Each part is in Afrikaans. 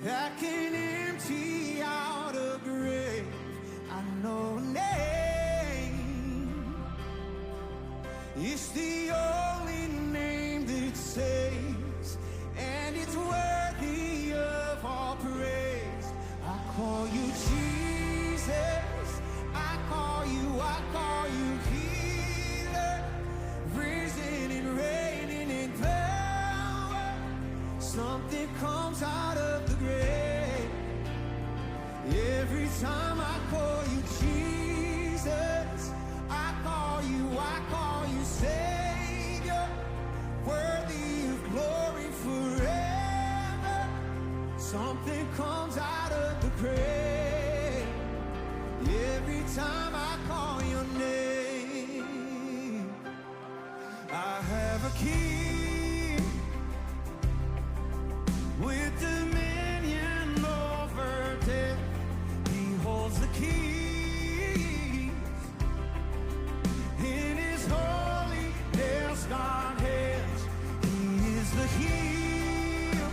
that can empty out a grave. I know a name. It's the only name that saves, and it's worthy of all praise. I call you Jesus. I call you healer, risen and reigning in power. Something comes out of the grave every time I call you Jesus. I call you Savior, worthy of glory forever. Something comes out of the grave every time I call your name. I have a King with dominion over death. He holds the keys in his holy nail-scarred hands. He is the heel,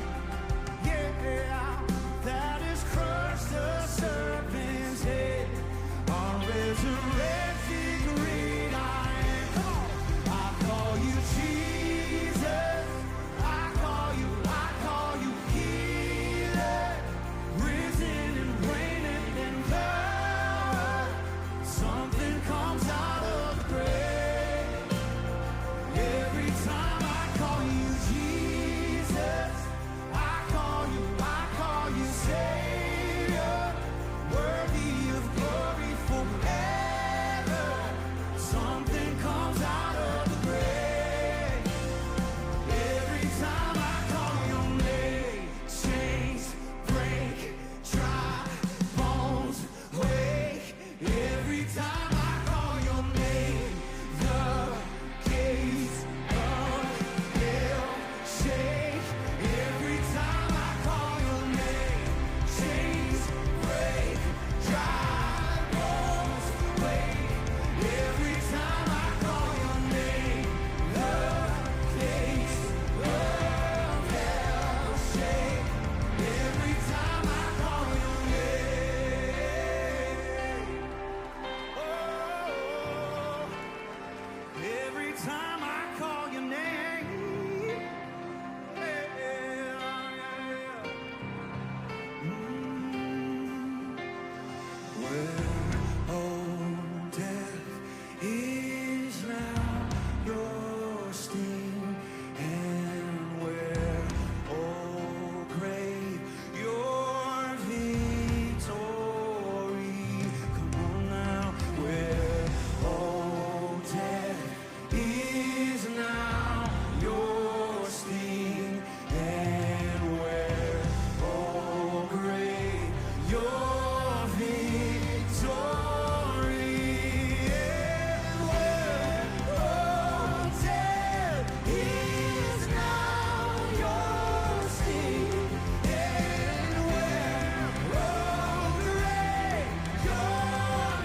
yeah, that has crushed the serpent's head. Our resurrected great I am. Come on. I call you Jesus. I call you healer, risen and reigning in power. Something comes out of the grave every time I call you Jesus. I call you Savior, worthy of glory forever. Something comes out of the grave every time I call your name. Chains break, dry bones wake. Every time I call your name, the gates of hell shake. Every time I call your name, chains break, dry bones wake. Every time I call your name, the gates of hell shake. Every time I call your name, oh, every time I call your name, yeah, yeah. Where, oh, death is now your sting, and where, oh, grave, your victory. Come on now. Where, oh, death is now your sting, and where, oh, grave, your victory. And where, oh, death is now your sting, and where, oh, grave, your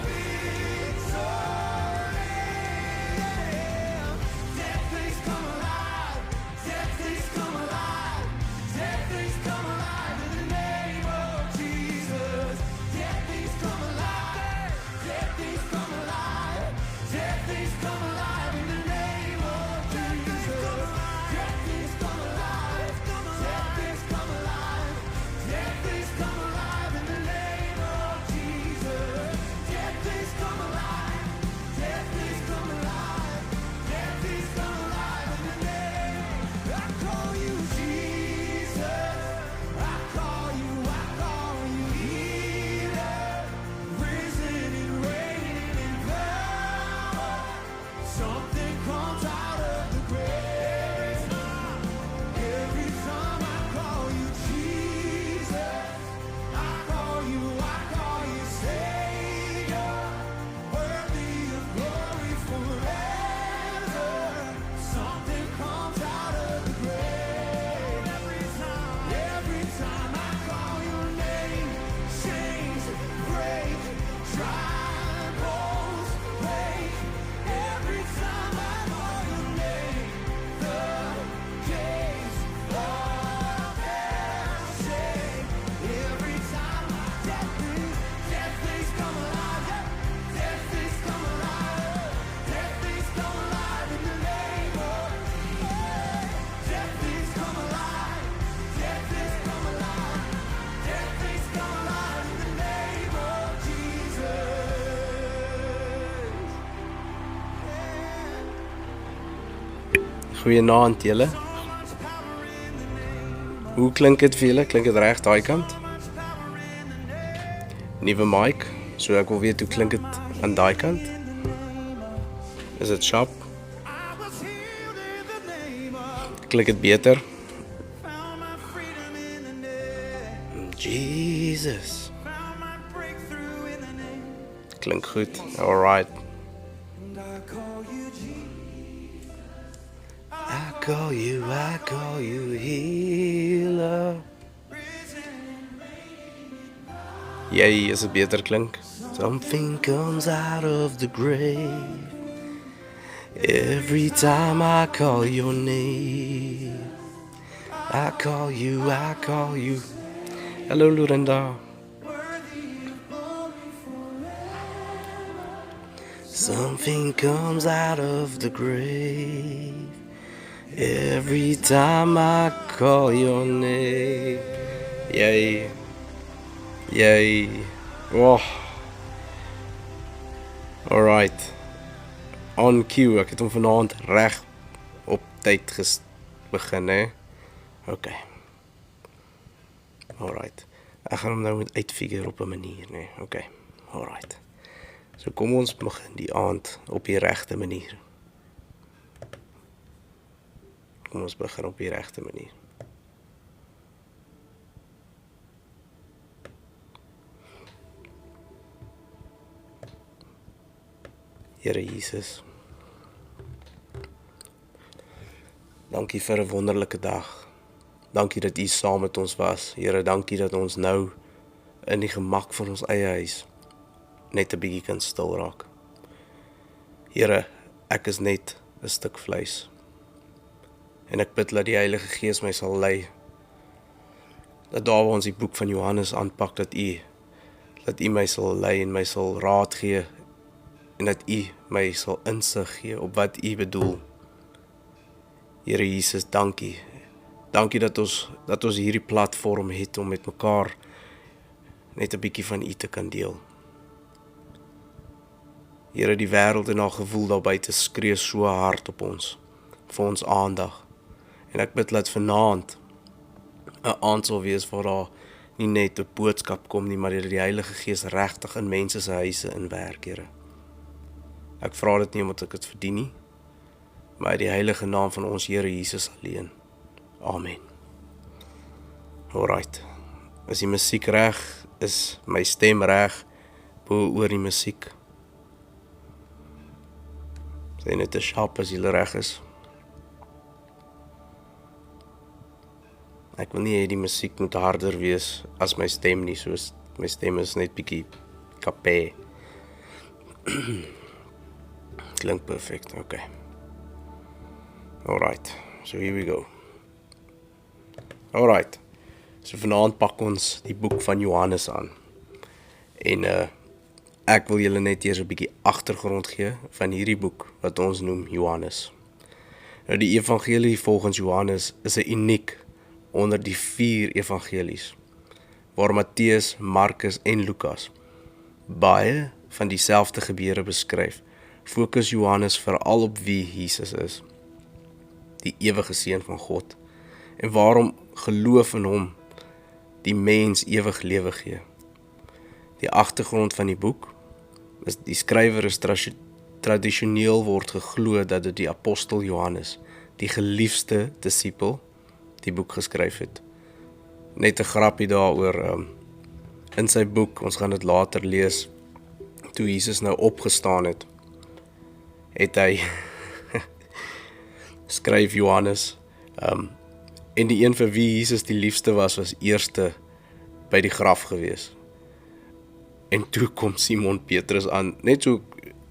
victory. Death, please come alive. Death, please come alive. Death, please come alive in the name of Jesus. Death, please come alive. Death, please come alive. Death, please come alive in the name of Jesus. Death, please come alive. Death, please come alive. Death, please come alive in the name of Jesus. Death, please come alive. Death, please come alive. Death, please come alive in the name. I call you Jesus. I call you healer, risen and reigning in power. Goeienaand julle. Hoe klink dit vir julle? Klink dit reg daai kant? Nuwe mic, so ek wil weet hoe klink dit aan daai kant? Is dit sharp? Klink dit beter? Jesus. Klink goed. Alright. I call you healer. Jy, is dit beter klink? Something comes out of the grave every time I call your name. I call you. Hallo Lorenda. Something comes out of the grave every time I call your name. Yay. Oh. Alright. On cue, ek het hom vanaand reg op tyd begin, hè? Okay. Alright. Ek gaan hom nou met uitfigure op 'n manier, né? Okay. Alright. So kom ons begin die aand op die regte manier. Kom ons begin op die regte manier. Here Jesus, dankie vir 'n wonderlike dag. Dankie dat U saam met ons was. Here, dankie dat ons nou in die gemak van ons eie huis net 'n bietjie kan stil raak. Here, ek is net 'n stuk vleis. En ek bid dat die Heilige Gees my sal lei. Dat daar waar ons die boek van Johannes aanpak, dat U my sal lei en my sal raad gee. En dat U my sal insig gee op wat U bedoel. Here Jesus, dankie. Dankie dat ons hierdie platform het om met mekaar net 'n bietjie van U te kan deel. Here, die wêreld en haar gevoel daar buite skree so hard op ons, vir ons aandag. En ek bid dat vanaand 'n aand sal wees waar daar nie net 'n boodskap kom nie, maar dat die Heilige Gees regtig in mense se huise inwerk, Here. Ek vra dit nie omdat ek dit verdien nie, maar in die heilige naam van ons Here Jesus alleen. Amen. Alright. Is die musiek reg? Is my stem reg oor die musiek? Sê net te sharp as julle reg is. Ek wil nie hê die musiek moet harder wees as my stem nie, soos my stem is net bietjie kapé. Klink perfect, okay. Alright, so here we go. Alright, so vanaand pak ons die boek van Johannes aan. En ek wil julle net eers 'n bietjie agtergrond gee van hierdie boek wat ons noem Johannes. Nou die evangelie volgens Johannes is 'n uniek onder die 4 evangelies, waar Matteus, Markus en Lukas baie van dieselfde gebeure beskryf. Fokus Johannes veral op wie Jesus is, die ewige seun van God, en waarom geloof in hom die mens ewig lewe gee. Die agtergrond van die boek is die skrywer is tradisioneel word geglo dat dit die apostel Johannes, die geliefde disipel, die boek geskryf het. Net 'n grappie daaroor, in sy boek, ons gaan dit later lees, toe Jesus nou opgestaan het hy skryf Johannes, en die een vir wie Jesus die liefste was eerste by die graf gewees. En toe kom Simon Petrus aan, net so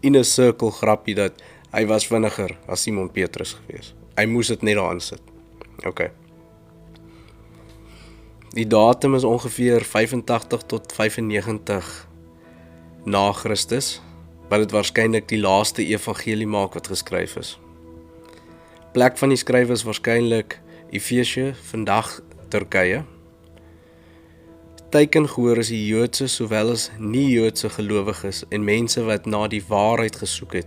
in 'n cirkel grappie dat hy was vinniger as Simon Petrus gewees. Hy moes dit net daar insit. Okay. Die datum is ongeveer 85 tot 95 na Christus, wat dit waarskynlik die laaste evangelie maak wat geskryf is. Plek van die skrywer is waarskynlik Efesië, vandag Turkye. Teikengehoor is die Joodse sowel as nie-Joodse gelowiges en mense wat na die waarheid gesoek het.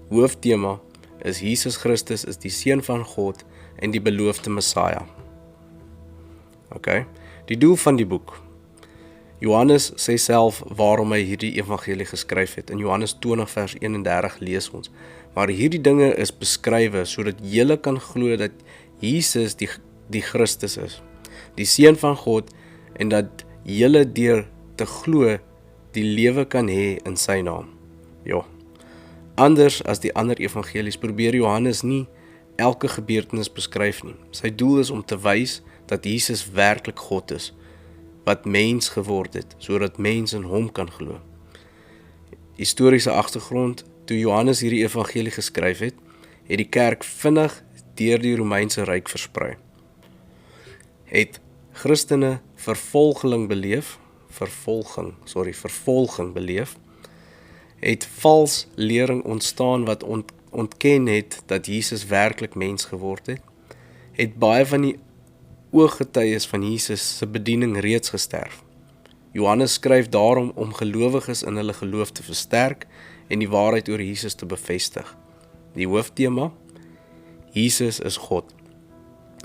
Hooftema is Jesus Christus is die Seun van God en die beloofde Messiah. Okay? Die doel van die boek. Johannes sê self waarom hy hierdie evangelie geskryf het. In Johannes 20 vers 31 lees ons. Maar hierdie dinge is beskrywe sodat julle kan glo dat Jesus die Christus is, die Seun van God, en dat julle deur te glo die lewe kan hê in sy naam. Ja. Anders as die ander evangelies probeer Johannes nie elke gebeurtenis beskryf nie. Sy doel is om te wys dat Jesus werklik God is, wat mens geword het, sodat mens in hom kan glo. Historiese agtergrond, toe Johannes hierdie evangelie geskryf het die kerk vinnig deur die Romeinse ryk versprei. Het Christene vervolging beleef, het vals lering ontstaan wat ontken het dat Jesus werklik mens geword het baie van die ooggetuies van Jesus se bediening reeds gesterf. Johannes skryf daarom om gelowiges in hulle geloof te versterk en die waarheid oor Jesus te bevestig. Die hooftema: Jesus is God.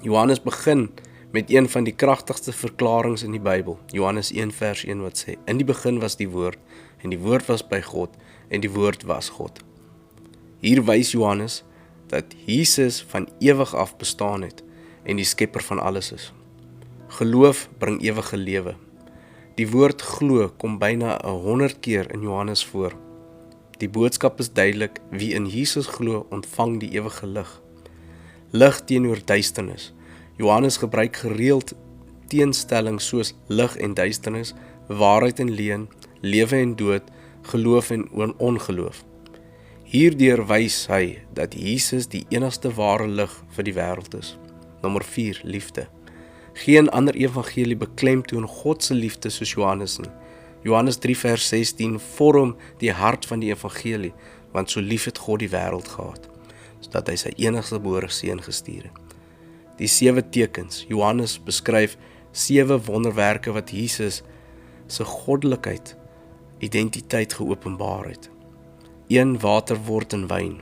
Johannes begin met een van die kragtigste verklaringe in die Bybel, Johannes 1 vers 1 wat sê, in die begin was die woord, en die woord was by God, en die woord was God. Hier wys Johannes dat Jesus van ewig af bestaan het, en die skepper van alles is. Geloof bring ewige lewe. Die woord glo kom byna 100 keer in Johannes voor. Die boodskap is duidelik, wie in Jesus glo, ontvang die ewige lig. Lig teenoor duisternis. Johannes gebruik gereeld teenstellings soos lig en duisternis, waarheid en leuen, lewe en dood, geloof en ongeloof. Hierdeur wys hy dat Jesus die enigste ware lig vir die wêreld is. Nommer 4, liefde. Geen ander evangelie beklemtoon God se liefde soos Johannes nie. Johannes 3 vers 16 vorm die hart van die evangelie, want so lief het God die wêreld gehad, sodat hy sy enigste gebore seun gestuur het. Die 7 tekens. Johannes beskryf 7 wonderwerke wat Jesus se goddelikheid, identiteit geopenbaar het. 1 water word in wyn.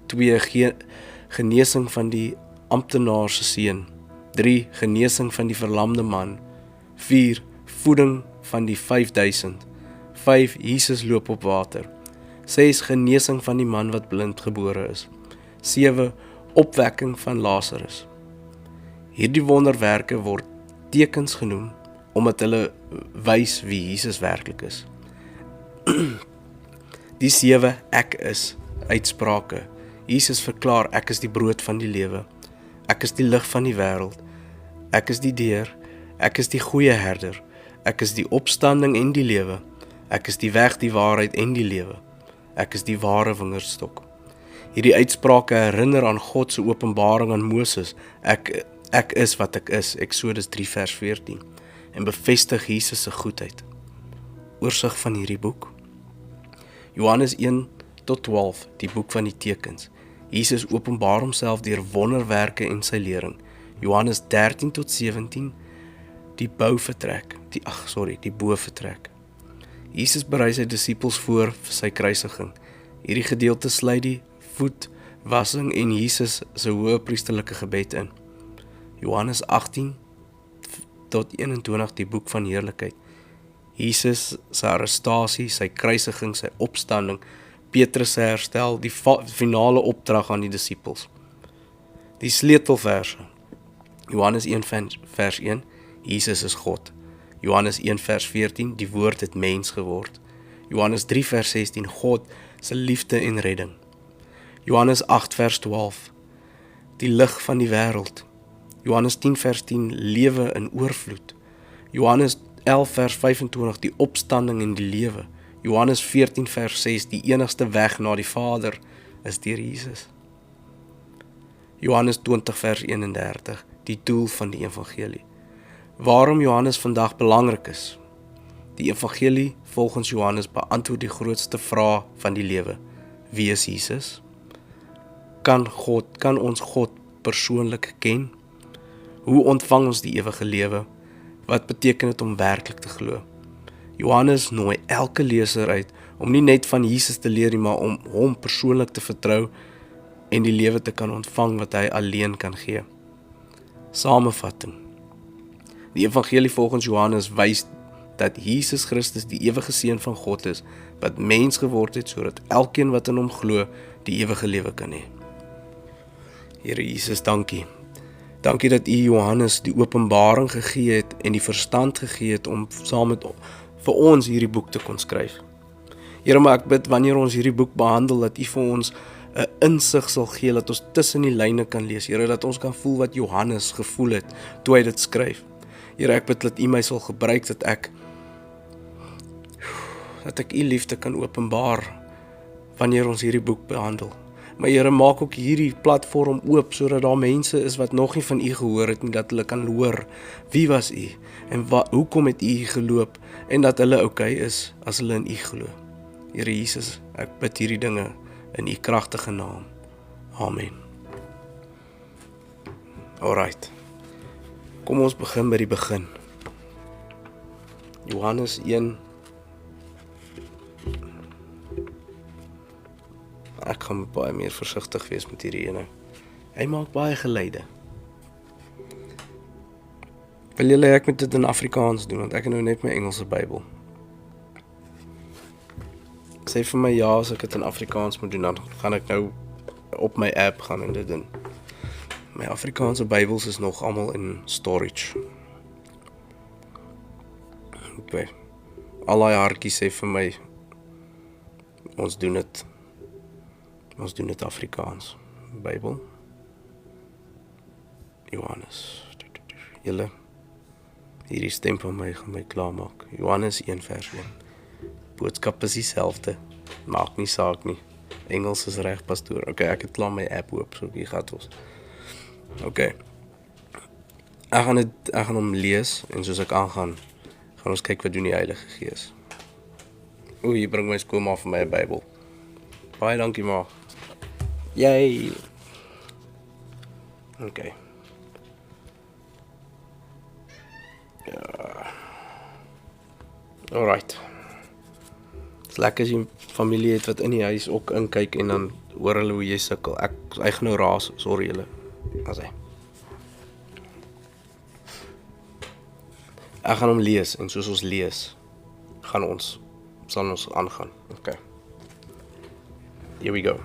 2 genesing van die amptenaar se seun. 3 genesing van die verlamde man. 4 voeding van die 5000. 5 Jesus loop op water. 6 genesing van die man wat blind gebore is. 7 opwekking van Lazarus. Hierdie wonderwerke word tekens genoem omdat hulle wys wie Jesus werklik is. Die 7 ek is uitsprake. Jesus verklaar ek is die brood van die lewe. Ek is die lig van die wêreld. Ek is die deur. Ek is die goeie herder. Ek is die opstanding en die lewe. Ek is die weg, die waarheid en die lewe. Ek is die ware wingerdstok. Hierdie uitsprake herinner aan God se openbaring aan Moses. Ek is wat ek is, Eksodus 3 vers 14, en bevestig Jesus se goedheid. Oorsig van hierdie boek. Johannes 1 tot 12, die boek van die tekens. Jesus openbaar homself deur wonderwerke en sy lering. Johannes 13 tot 17, die boefretrek. Jesus berei sy disippels voor vir sy kruisiging. Hierdie gedeelte sluit die voetwassing en Jesus se hoëpriesterlike gebed in. Johannes 18 tot 21, die boek van heerlikheid. Jesus se arrestasie, sy kruisiging, sy opstanding, Petrus se herstel, die finale opdrag aan die disippels. Die sleutelverse. Johannes 1 vers 1, Jesus is God. Johannes 1 vers 14, die woord het mens geword. Johannes 3 vers 16, God se liefde en redding. Johannes 8 vers 12, die lig van die wêreld. Johannes 10 vers 10, lewe in oorvloed. Johannes 11 vers 25, die opstanding en die lewe. Johannes 14 vers 6, die enigste weg na die Vader is deur Jesus. Johannes 20 vers 31, die doel van die evangelie. Waarom Johannes vandag belangrik is? Die evangelie volgens Johannes beantwoord die grootste vraag van die lewe. Wie is Jesus? Kan ons God persoonlik ken? Hoe ontvang ons die ewige lewe? Wat beteken dit om werklik te glo? Johannes nooi elke leser uit om nie net van Jesus te leer nie, maar om hom persoonlik te vertrou en die lewe te kan ontvang wat hy alleen kan gee. Samevatting. Die evangelie volgens Johannes wys dat Jesus Christus die ewige seun van God is, wat mens geword het, sodat elkeen wat in hom glo, die ewige lewe kan hê. Here Jesus, dankie. Dankie dat U Johannes die openbaring gegee het en die verstand gegee het om saam met vir ons hierdie boek te kon skryf. Here, maar ek bid wanneer ons hierdie boek behandel, dat U vir ons 'n insig sal gee, dat ons tussen die lyne kan lees. Here, dat ons kan voel wat Johannes gevoel het toe hy dit skryf. Here, ek bid dat U my sal gebruik, dat ek U liefde kan openbaar wanneer ons hierdie boek behandel. Maar Here, maak ook hierdie platform oop, sodat daar mense is wat nog nie van U gehoor het nie, dat hulle kan hoor, wie was U, en hoekom het U geloop, en dat hulle okay is, as hulle in U glo. Here Jesus, ek bid hierdie dinge in U kragtige naam. Amen. Alright. Kom ons begin by die begin. Johannes 1. Ek gaan baie meer versigtig wees met hierdie ene. Hy maak baie geluide. Wil julle ek moet dit in Afrikaans doen, want ek het nou net my Engelse Bybel. Sê vir my ja as ek dit in Afrikaans moet doen, dan gaan ek nou op my app gaan en dit doen. My Afrikaanse Bybels is nog almal in storage. Okay. Al die hartjies sê vir my, ons doen dit Afrikaans. Bybel. Johannes. Julle, hierdie stem van my gaan my klaarmaak. Johannes 1 vers 1. Boodskap is dieselfde. Maak nie saak nie. Engels is reg, pastoor. Okay, ek het klaar my app oop, so hier gaat ons. Okay. Ek gaan hom lees, en soos ek aangaan, gaan ons kyk wat doen die Heilige Gees. Hier bring my skoonma vir my 'n Bybel. Baie dankie, ma. Yay! Okay. Ja. Alright. Dit is lekker as jy familie het wat in die huis ook inkyk en dan hoor hulle hoe jy sukkel. Ek gaan nou raas, sorry julle. Ek gaan hom lees, en soos ons lees, sal ons aangaan. Okay. Here we go.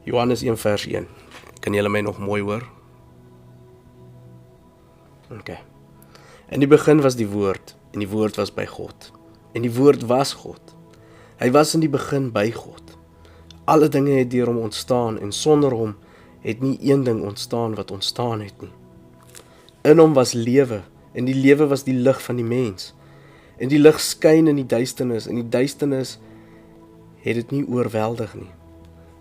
Johannes 1 vers 1. Kan julle my nog mooi hoor? Okay. In die begin was die woord, en die woord was by God. En die woord was God. Hy was in die begin by God. Alle dinge het deur hom ontstaan, en sonder hom het nie een ding ontstaan wat ontstaan het nie. In hom was lewe, en die lewe was die lig van die mens. En die lig skyn in die duisternis, en die duisternis het dit nie oorweldig nie.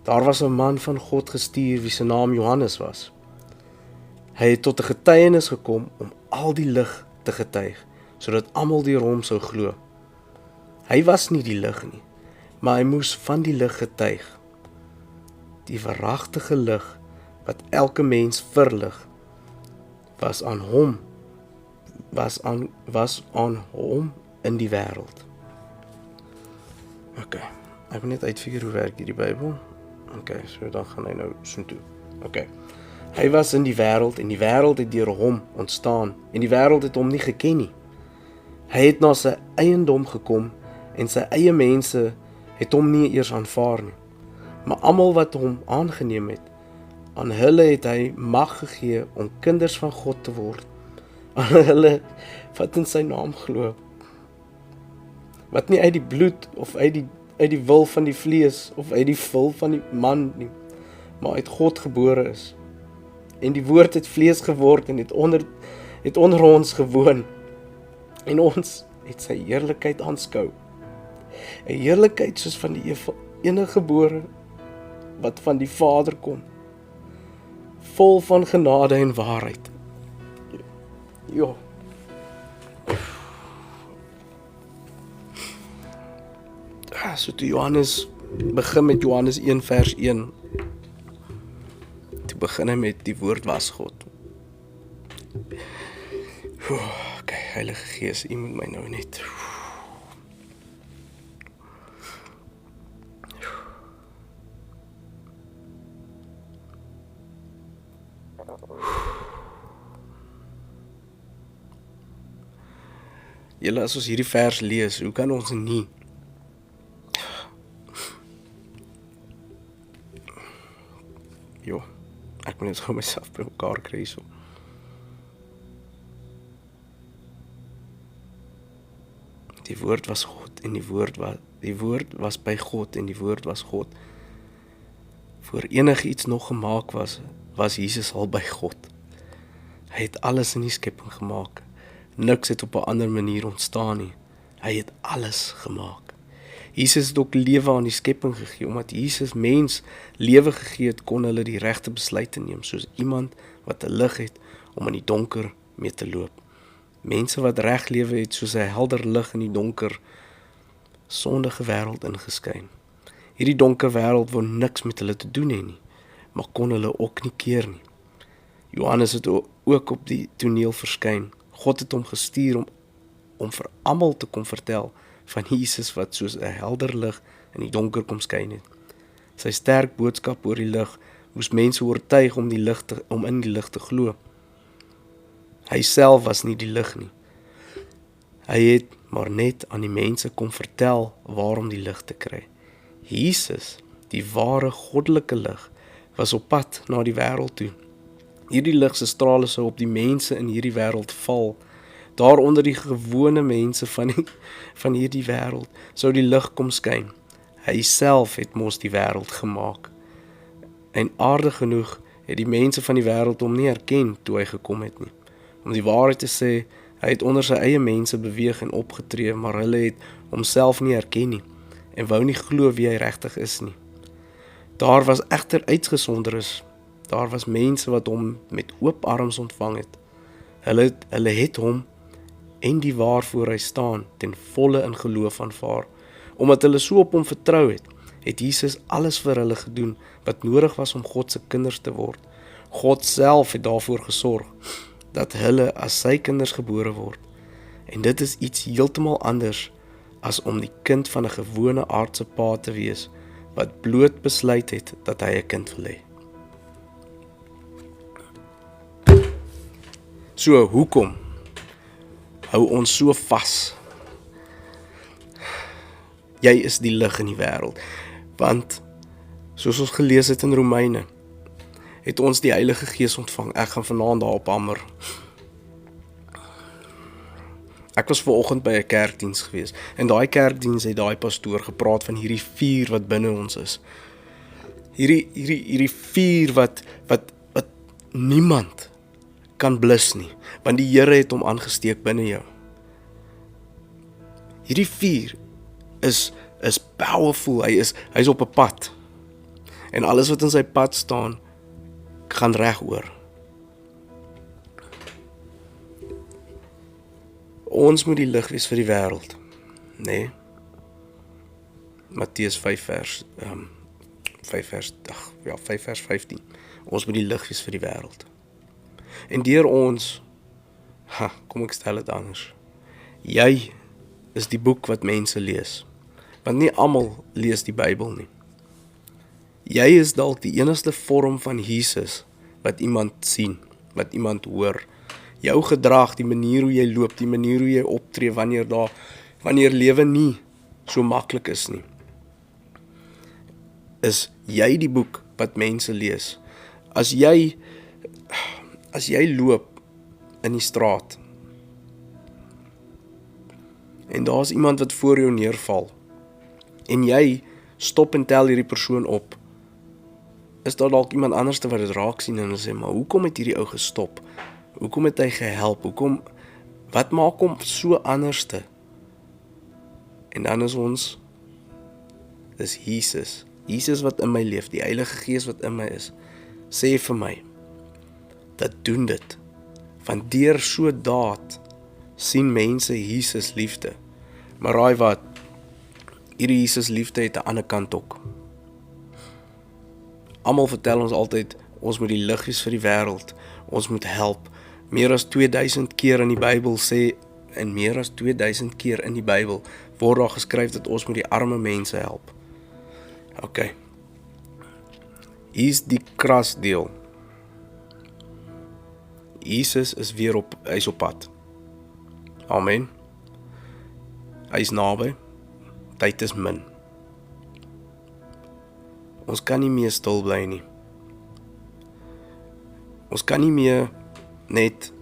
Daar was 'n man van God gestuur, wie se naam Johannes was. Hy het tot 'n getuienis gekom om al die lig te getuig, sodat almal deur hom sou glo. Hy was nie die lig nie, maar hy moes van die lig getuig. Die waaragtige lig wat elke mens verlig, was aan hom in die wêreld. Okay, ek wil net uitfigure hoe werk hierdie Bybel. Okay, so dan gaan hy nou so toe. Okay. Hy was in die wêreld, en die wêreld het deur hom ontstaan, en die wêreld het hom nie geken nie. Hy het na sy eiendom gekom, en sy eie mense het hom nie eers aanvaar nie. Maar almal wat hom aangeneem het, aan hulle het hy mag gegee om kinders van God te word. Aan hulle wat in sy naam glo. Wat nie uit die bloed of uit die wil van die vlees of uit die wil van die man nie, maar uit God gebore is. En die woord het vlees geword en het onder ons gewoon. En ons het sy heerlikheid aanskou. 'n Heerlikheid soos van die enige gebore wat van die Vader kom, vol van genade en waarheid. Ja. So toe Johannes begin met Johannes 1 vers 1, toe begin hy met die woord was God. Okay, Heilige Gees, U moet my nou net. Julle, as ons hierdie vers lees, hoe kan ons nie ek moet net gou myself by mekaar kry so. Die woord was God en die woord was by God en die woord was God. Voor enigiets nog gemaak was Jesus al by God. Hy het alles in die skepping gemaak. Niks het op 'n ander manier ontstaan nie. Hy het alles gemaak. Jesus het ook lewe aan die skepping gegee, omdat Jesus mens lewe gegee het, kon hulle die regte besluite neem, soos iemand wat 'n lig het om in die donker mee te loop. Mense wat reg lewe het soos 'n helder lig in die donker, sondige wêreld ingeskyn. Hierdie donker wêreld wou niks met hulle te doen hê nie, maar kon hulle ook nie keer nie. Johannes het ook op die toneel verskyn. God het hom gestuur om vir almal te kom vertel van Jesus wat soos 'n helder lig in die donker kom skyn het. Sy sterk boodskap oor die lig moes mense oortuig om in die lig te glo. Hy self was nie die lig nie. Hy het maar net aan die mense kom vertel waarom die lig te kry. Jesus, die ware goddelike lig, was op pad na die wêreld toe. Hierdie lig se strale sou op die mense in hierdie wêreld val. Daaronder die gewone mense van hierdie wêreld sou die lig kom skyn. Hy self het mos die wêreld gemaak. En aardig genoeg het die mense van die wêreld hom nie herken toe hy gekom het nie. Om die waarheid te sê, hy het onder sy eie mense beweeg en opgetree, maar hulle het homself nie herken nie en wou nie glo wie hy regtig is nie. Daar was egter uitgesonderes. Daar was mense wat hom met oop arms ontvang het. Hulle het hom en die waarvoor hy staan ten volle in geloof aanvaar. Omdat hulle so op hom vertrou het Jesus alles vir hulle gedoen wat nodig was om God se kinders te word. God self het daarvoor gesorg dat hulle as sy kinders gebore word. En dit is iets heeltemal anders as om die kind van 'n gewone aardse pa te wees wat bloot besluit het dat hy 'n kind wil hê. So, hoekom hou ons so vas? Jy is die lig in die wêreld. Want, soos ons gelees het in Romeine, het ons die Heilige Gees ontvang. Ek gaan vanaand daarop hamer. Ek was vanoggend by 'n kerkdiens gewees, en daai kerkdiens het daai pastoor gepraat van hierdie vuur wat binne ons is. Hierdie vuur wat niemand kan blus nie, want die Here het hom aangesteek binne jou. Hierdie vuur is powerful, hy is op 'n pad. En alles wat in sy pad staan, gaan reg oor. Ons moet die lig wees vir die wêreld, nee. Matteus 5 vers 15. Ons moet die lig wees vir die wêreld. En deur ons, kom ek stel dit anders. Jy is die boek wat mense lees. Want nie almal lees die Bybel nie. Jy is dalk die enigste vorm van Jesus wat iemand sien, wat iemand hoor. Jou gedrag, die manier hoe jy loop, die manier hoe jy optree wanneer lewe nie so maklik is nie. Is jy die boek wat mense lees? As jy loop in die straat en daar is iemand wat voor jou neerval en jy stop en tel hierdie persoon op, is daar dalk iemand anders wat dit raak sien en hulle sê, maar hoekom het hierdie ou gestop? Hoekom het hy gehelp? Wat maak hom so anderste? En dan is ons, dis Jesus. Jesus wat in my leef, die Heilige Gees wat in my is, sê vir my, dat doen dit. Want deur so daad sien mense Jesus liefde. Maar raai wat, hierdie Jesus liefde het 'n ander kant ook. Almal vertel ons altyd, ons moet die lig wees vir die wêreld, ons moet help. Meer as 2000 keer in die Bybel sê, en meer as 2000 keer in die Bybel, word daar geskryf dat ons moet die arme mense help. Ok. Hier is die kras deel. Jesus is weer hy is op pad. Amen. Hy is naby. Tyd is min. Ons kan nie meer stil bly nie. Ons kan nie meer net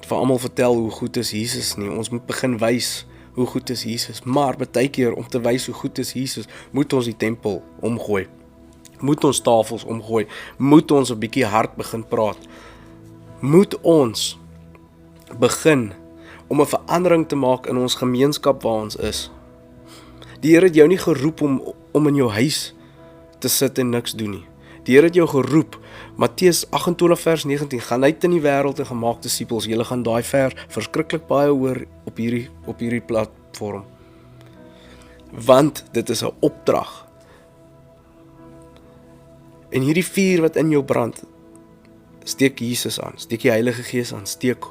vir almal vertel hoe goed is Jesus nie. Ons moet begin wys hoe goed is Jesus. Maar baie keer om te wys hoe goed is Jesus, moet ons die tempel omgooi. Moet ons tafels omgooi. Moet ons 'n bietjie hard begin praat. Moet ons begin om 'n verandering te maak in ons gemeenskap waar ons is. Die Here het jou nie geroep om in jou huis te sit en niks doen nie. Die Here het jou geroep, Matteus 28 vers 19, gaan uit in die wêreld en gemaak disippels. Julle gaan daai vers verskriklik baie hoor op hierdie platform. Want dit is 'n opdrag. En hierdie vuur wat in jou brand, steek Jesus aan, steek die Heilige Gees aan, steek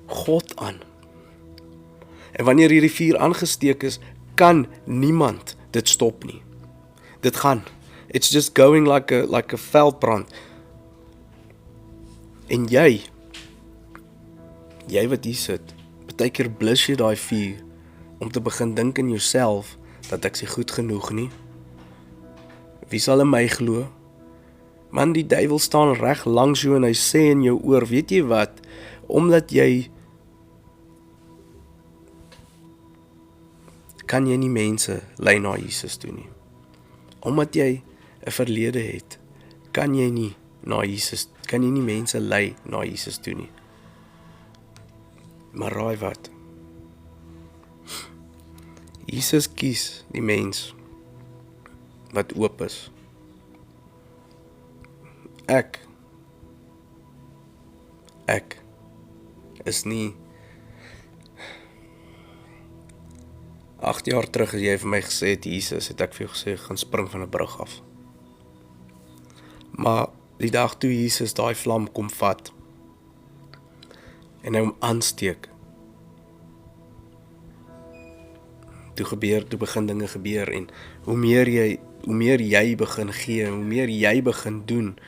God aan. En wanneer hierdie vuur aangesteek is, kan niemand dit stop nie. Dit gaan. It's just going like a veldbrand. En jy wat hier sit, baie keer blus jy daai vuur om te begin dink in jouself dat ek se goed genoeg nie. Wie sal in my glo? Man, die duiwel staan reg langs jou en hy sê in jou oor, weet jy wat? Omdat jy kan jy nie mense lei na Jesus toe nie. Omdat jy 'n verlede het, kan jy nie mense lei na Jesus toe nie. Maar raai wat? Jesus kies die mens wat oop is. Ek is nie 8 jaar terug as jy vir my gesê het, Jesus, het ek vir jou gesê, gaan spring van 'n brug af. Maar die dag toe Jesus daai vlam kom vat, en hy hom aansteek, toe begin dinge gebeur, en hoe meer jy begin gee, hoe meer jy begin doen,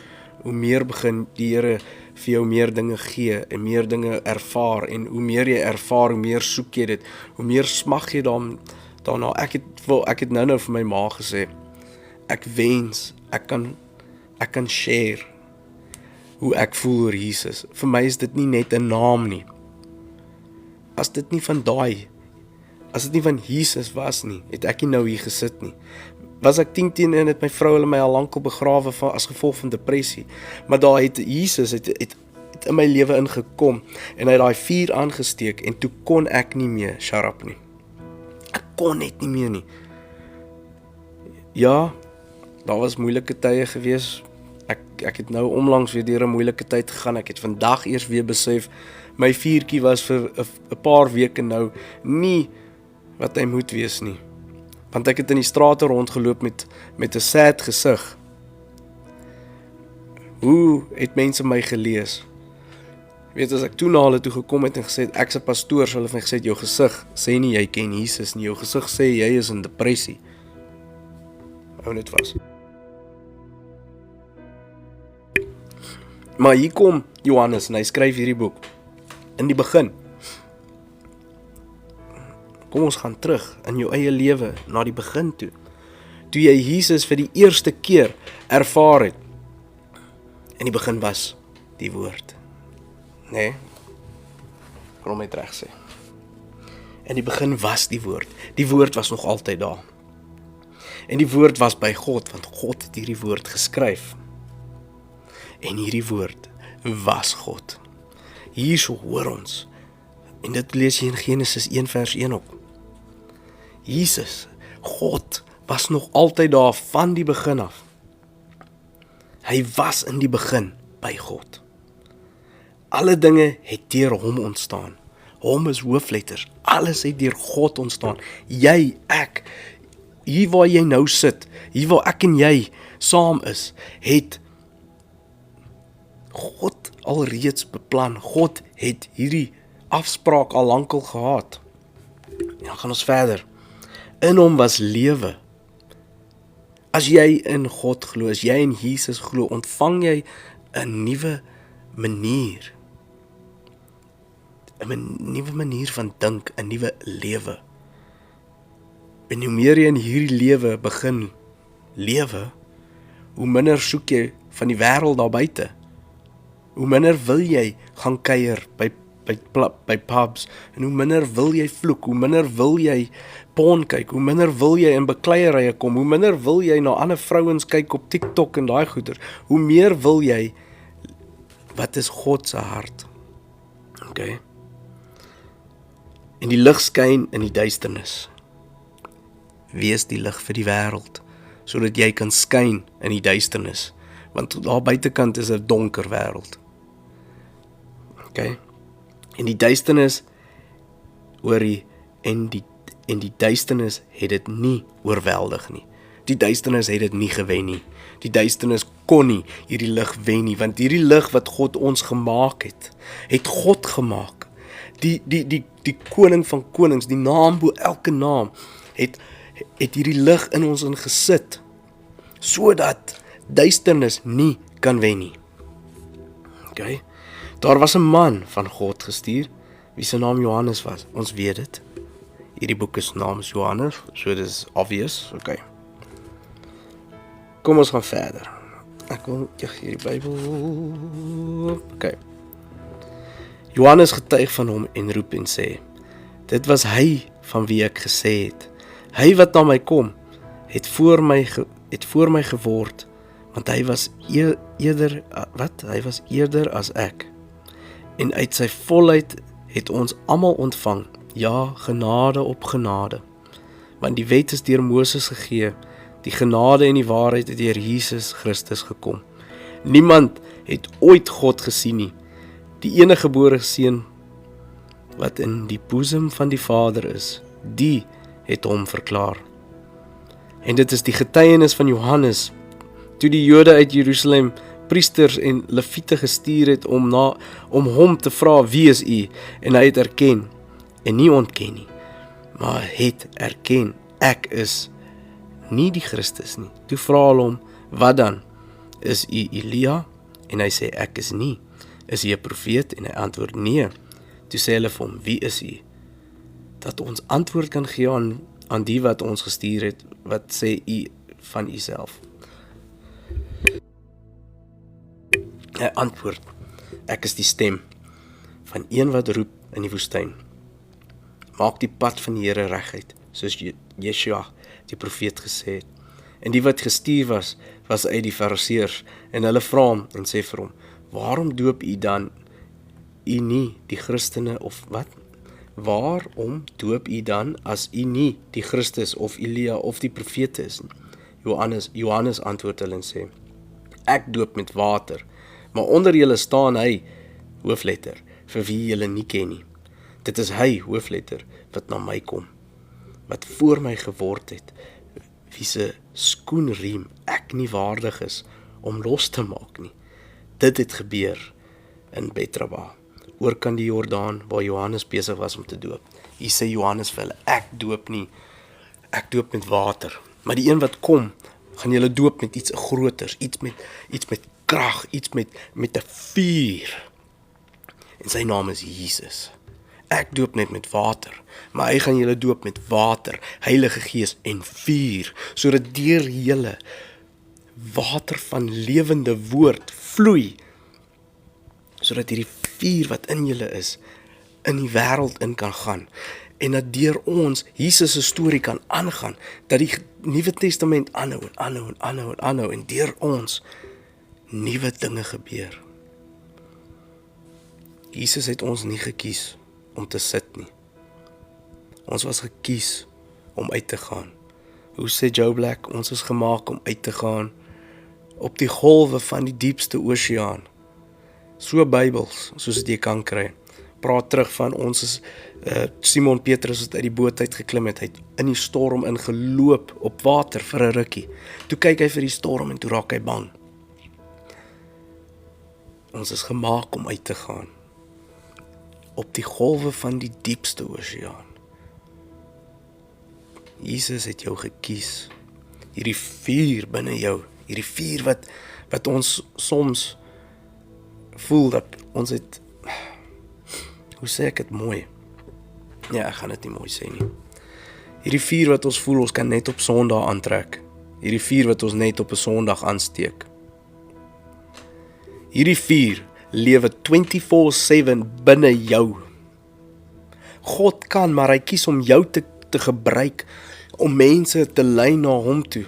hoe meer begin die Here vir jou meer dinge gee, en meer dinge ervaar, en hoe meer jy ervaar, hoe meer soek jy dit, hoe meer smag jy daarna. Ek het nou vir my ma gesê, ek wens, ek kan share hoe ek voel oor Jesus. Vir my is dit nie net 'n naam nie. As dit nie van Jesus was nie, het ek nie nou hier gesit nie. Was ek 10 teen 1, het my vrou hulle my al lankal begrawe as gevolg van depressie. Maar daar het Jesus het in my lewe ingekom en hy het daai vuur aangesteek en toe kon ek nie meer shut up nie. Ek kon net nie meer nie. Ja, daar was moeilike tye gewees. Ek het nou onlangs weer deur 'n moeilike tyd gegaan. Ek het vandag eers weer besef my vuurtjie was vir 'n paar weke nou nie wat hy moet wees nie. Want ek het in die strate rondgeloop met 'n sad gesig. Hoe het mense my gelees? Weet, as ek toe na hulle toe gekom het en gesê het, ek's 'n pastoor, sal hulle vir my gesê het, jou gesig sê nie jy ken Jesus nie, jou gesig sê jy is in depressie. Hou net vas. Maar hier kom Johannes en hy skryf hierdie boek. In die begin. Kom ons gaan terug in jou eie lewe na die begin toe. Toe jy Jesus vir die eerste keer ervaar het. In die begin was die woord. Nee, kan hom net reg sê. In die begin was die woord. Die woord was nog altyd daar. En die woord was by God, want God het hierdie woord geskryf. En hierdie woord was God. Hierso hoor ons. En dit lees jy in Genesis 1 vers 1 op. Jesus, God, was nog altyd daar van die begin af. Hy was in die begin by God. Alle dinge het deur hom ontstaan. Hom is hoofletters. Alles het deur God ontstaan. Jy, ek, hier waar jy nou sit, hier waar ek en jy saam is, het God alreeds beplan. God het hierdie afspraak al lankal gehad. Ja, gaan ons verder. In hom was lewe. As jy in God glo, as jy in Jesus glo, ontvang jy 'n nuwe manier 'n nuwe manier van dink, 'n nuwe lewe. En hoe meer jy in hierdie lewe begin lewe, hoe minder soek jy van die wêreld daar buite. Hoe minder wil jy gaan kuier by pubs, en hoe minder wil jy vloek, hoe minder wil jy porn kyk, hoe minder wil jy in bekleierye kom, hoe minder wil jy na ander vrouens kyk op TikTok en daai goeder, hoe meer wil jy, wat is God se hart? Okay? En die lig skyn in die duisternis. Wees die lig vir die wêreld, sodat jy kan skyn in die duisternis, want daar buitekant is 'n donker wêreld. Okay? En die duisternis en die duisternis het dit nie oorweldig nie. Die duisternis het dit nie gewen nie. Die duisternis kon nie hierdie lig wen nie, want hierdie lig wat God ons gemaak het God gemaak. Die koning van konings, die naam bo elke naam, het hierdie lig in ons ingesit, sodat duisternis nie kan wen nie. Okay? Daar was 'n man van God gestuur, wie sy naam Johannes was. Ons weet dit. Hierdie boek is naam Johannes, so dit is obvious. Okay. Kom ons gaan verder. Ek wil hierdie Bybel. Okay. Johannes getuig van hom en roep en sê: dit was hy van wie ek gesê het. Hy wat na my kom, het voor my geword, want hy was eerder as ek. En uit sy volheid het ons almal ontvang, ja, genade op genade. Want die wet is deur Moses gegee, die genade en die waarheid het deur Jesus Christus gekom. Niemand het ooit God gesien nie. Die enige gebore seun wat in die boesem van die Vader is, die het hom verklaar. En dit is die getuienis van Johannes, toe die Jode uit Jerusalem priesters en leviete gestuur het om hom te vra, wie is u? En hy het erken, en nie ontken nie, maar het erken, ek is nie die Christus nie. Toe vra hulle hom, wat dan? Is u Elia? En hy sê, ek is nie. Is u 'n profeet? En hy antwoord, nee. Toe sê hulle vir hom, wie is u? Dat ons antwoord kan gee aan die wat ons gestuur het, wat sê u van u self? Hy antwoord, ek is die stem van een wat roep in die woestyn. Maak die pad van die Here reguit, soos Jesua die profeet gesê het. En die wat gestuur was uit die Fariseërs, en hulle vra hom en sê vir hom, waarom doop u dan u nie die Christene of wat? Waarom doop u dan as u nie die Christus of Elia of die profete is nie? Johannes antwoord hulle en sê, ek doop met water, maar onder julle staan hy, hoofletter, vir wie julle nie ken nie. Dit is hy, hoofletter, wat na my kom, wat voor my geword het, wie se skoenriem ek nie waardig is om los te maak nie. Dit het gebeur in Betraba, oorkant die Jordaan, waar Johannes besig was om te doop. Hier sê Johannes vir hulle, ek doop nie, ek doop met water, maar die een wat kom, gaan julle doop met iets groters, iets met krag, iets met 'n vuur. En sy naam is Jesus. Ek doop net met water, maar hy gaan julle doop met water, Heilige Gees en vuur, sodat deur julle water van lewende woord vloei, sodat hierdie vuur wat in julle is, in die wêreld in kan gaan, en dat deur ons Jesus se storie kan aangaan, dat die Nuwe Testament aanhou, en deur ons nuwe dinge gebeur. Jesus het ons nie gekies om te sit nie. Ons was gekies om uit te gaan. Hoe sê Joe Black, ons is gemaak om uit te gaan op die golwe van die diepste oseaan. So Bybels, soos dit jy kan kry. Praat terug van ons is, Simon Petrus het uit die boot uit geklim het, hy het in die storm ingeloop op water vir 'n rukkie. Toe kyk hy vir die storm en toe raak hy bang. Ons is gemaak om uit te gaan op die golwe van die diepste oseaan. Jesus het jou gekies. Hierdie vuur binne jou, hierdie vuur wat ons soms voel dat ons het Hoe sê ek dit mooi? Ja, ek gaan dit nie mooi sê nie. Hierdie vuur wat ons voel, ons kan net op Sondag aantrek. Hierdie vuur wat ons net op 'n Sondag aansteek. Hierdie vuur lewe 24/7 binne jou. God kan, maar hy kies om jou te gebruik om mense te lei na hom toe.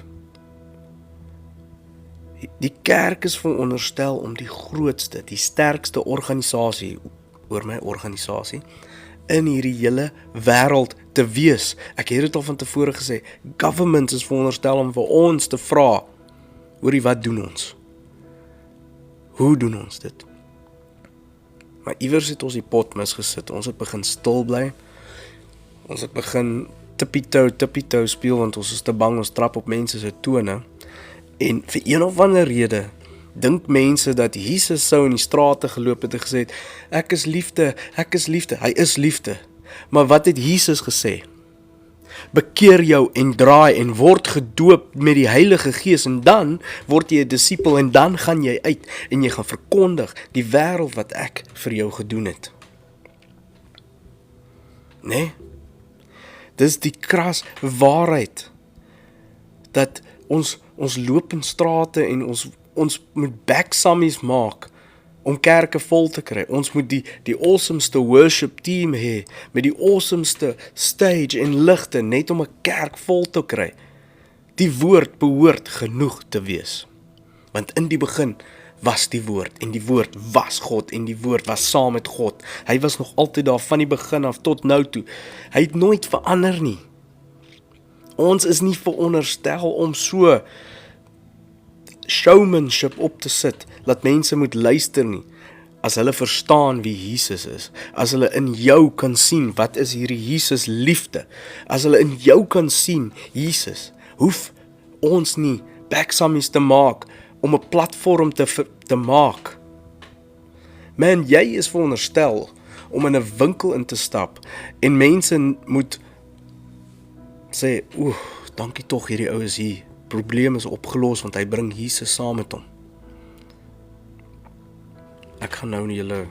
Die kerk is veronderstel om die grootste, die sterkste organisasie, oor my organisasie, in hierdie hele wêreld te wees. Ek het dit al van tevore gesê, government is veronderstel om vir ons te vra, hoorie, wat doen ons? Hoe doen ons dit? Maar iewers het ons die pot misgesit, ons het begin stil bly, ons het begin tippie-toe speel, want ons is te bang, ons trap op mense se tone, en vir een of ander rede, dink mense dat Jesus sou in die strate geloop het en gesê het, ek is liefde, hy is liefde. Maar wat het Jesus gesê? Bekeer jou en draai en word gedoop met die Heilige Gees en dan word jy 'n disipel en dan gaan jy uit en jy gaan verkondig die wêreld wat ek vir jou gedoen het. Nee, dis die kras waarheid, dat ons loop in strate en ons moet backsammies maak om kerke vol te kry. Ons moet die awesomeste worship team hê, met die awesomeste stage en ligte, net om 'n kerk vol te kry. Die woord behoort genoeg te wees. Want in die begin was die woord, en die woord was God, en die woord was saam met God. Hy was nog altyd daar van die begin af tot nou toe. Hy het nooit verander nie. Ons is nie veronderstel om so showmanship op te sit, dat mense moet luister nie, as hulle verstaan wie Jesus is, as hulle in jou kan sien, wat is hierdie Jesus liefde, as hulle in jou kan sien, Jesus, hoef ons nie backsammies te maak, om 'n platform te maak. Man, jy is veronderstel, om in 'n winkel in te stap, en mense moet sê, dankie tog hierdie ou is hier, probleem is opgelos, want hy bring Jesus saam met hom. Ek gaan nou nie julle,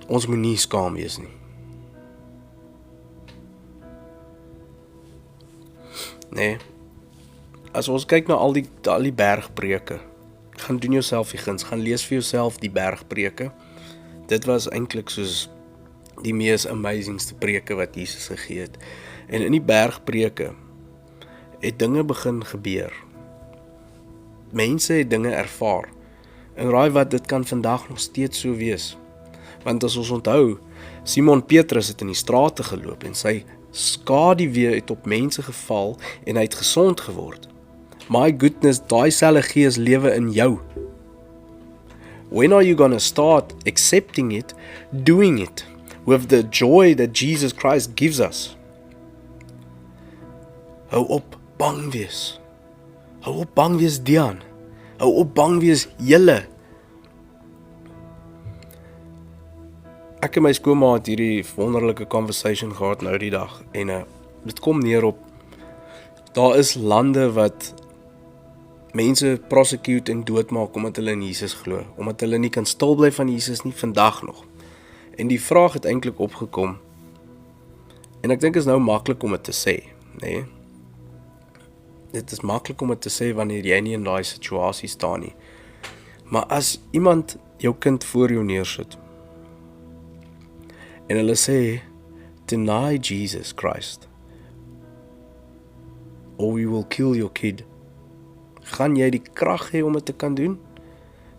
ons moet nie skaam wees nie. Nee, as ons kyk na al die bergpreke, gaan doen jouself die guns, gaan lees vir jouself die bergpreke. Dit was eintlik soos die mees amazingste preke wat Jesus gegee het. En in die bergpreke het dinge begin gebeur. Mense het dinge ervaar. En raai wat, dit kan vandag nog steeds so wees. Want as ons onthou, Simon Petrus het in die strate geloop en sy skaduwee het op mense geval en hy het gesond geword. My goodness, daai selfde Gees lewe in jou. When are you gonna start accepting it, doing it, with the joy that Jesus Christ gives us? Hou op bang wees. Hou op bang wees, Dian. Hou op bang wees, julle. Ek en my skoonma het hierdie wonderlike conversation gehad nou die dag, en dit kom neer op, daar is lande wat mense prosecute en doodmaak omdat hulle in Jesus glo, omdat hulle nie kan stil bly van Jesus nie, vandag nog. En die vraag het eintlik opgekom, en ek dink is nou maklik om dit te sê, nee? Dit is maklik om dit te sê wanneer jy nie in daai situasie staan nie. Maar as iemand jou kind voor jou neersit, en hulle sê, deny Jesus Christ, or we will kill your kid, gaan jy die krag hê om dit te kan doen?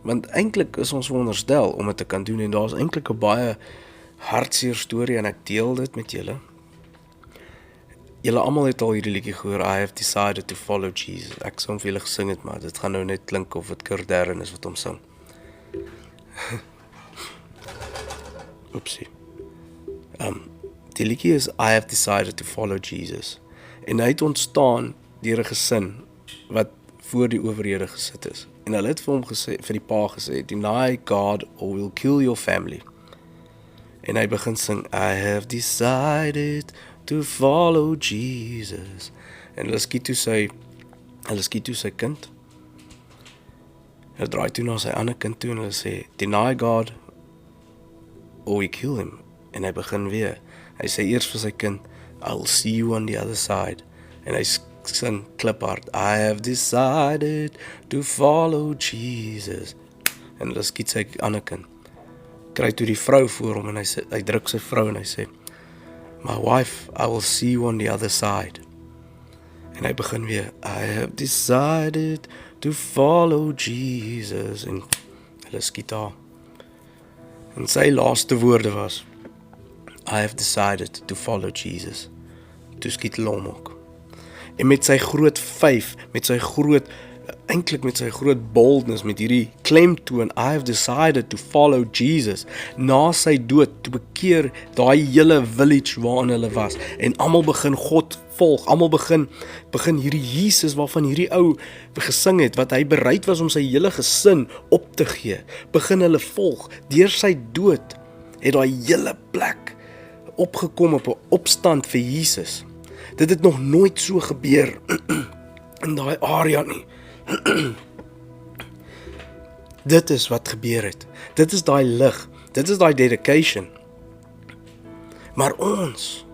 Want eintlik is ons veronderstel om dit te kan doen, en daar is eintlik 'n baie hartseer storie, en ek deel dit met julle. Julle almal het al hierdie liedjie gehoor, I have decided to follow Jesus. Ek sou hom vir julle gesing het, maar dit gaan nou net klink of dit Kurt Darren is wat hom sing. Oepsie. Die liedjie is I have decided to follow Jesus. En hy het ontstaan deur 'n gesin wat voor die owerhede gesit is. En hulle het vir hom gesê, vir die pa gesê, deny God or we'll kill your family. En hy begin sing, I have decided to follow Jesus. En hulle skiet toe sy kind. Hulle draai toe na sy ander kind toe en hulle sê, deny God or we kill him. En hy begin weer. Hy sê eers vir sy kind, I'll see you on the other side. En hy sing kliphard, I have decided to follow Jesus. En hulle skiet sy ander kind. Kry toe die vrou voor hom en hy druk sy vrou en hy sê, my wife, I will see you on the other side. En hy begin weer, I have decided to follow Jesus. En hulle skiet haar. En sy laaste woorde was, I have decided to follow Jesus. Toe skiet hulle hom ook. En met sy groot vyf, eintlik met sy groot boldness, met hierdie klemtoon, I have decided to follow Jesus, na sy dood, toe bekeer daai hele village waarin hulle was, en almal begin God volg, almal begin hierdie Jesus waarvan hierdie ou gesing het, wat hy bereid was om sy hele gesin op te gee, begin hulle volg. Deur sy dood het daai hele plek opgekom op 'n opstand vir Jesus. Dit het nog nooit so gebeur in daai area nie. Dit is wat gebeur het. Dit is daai lig. Dit is daai dedication. Maar ons,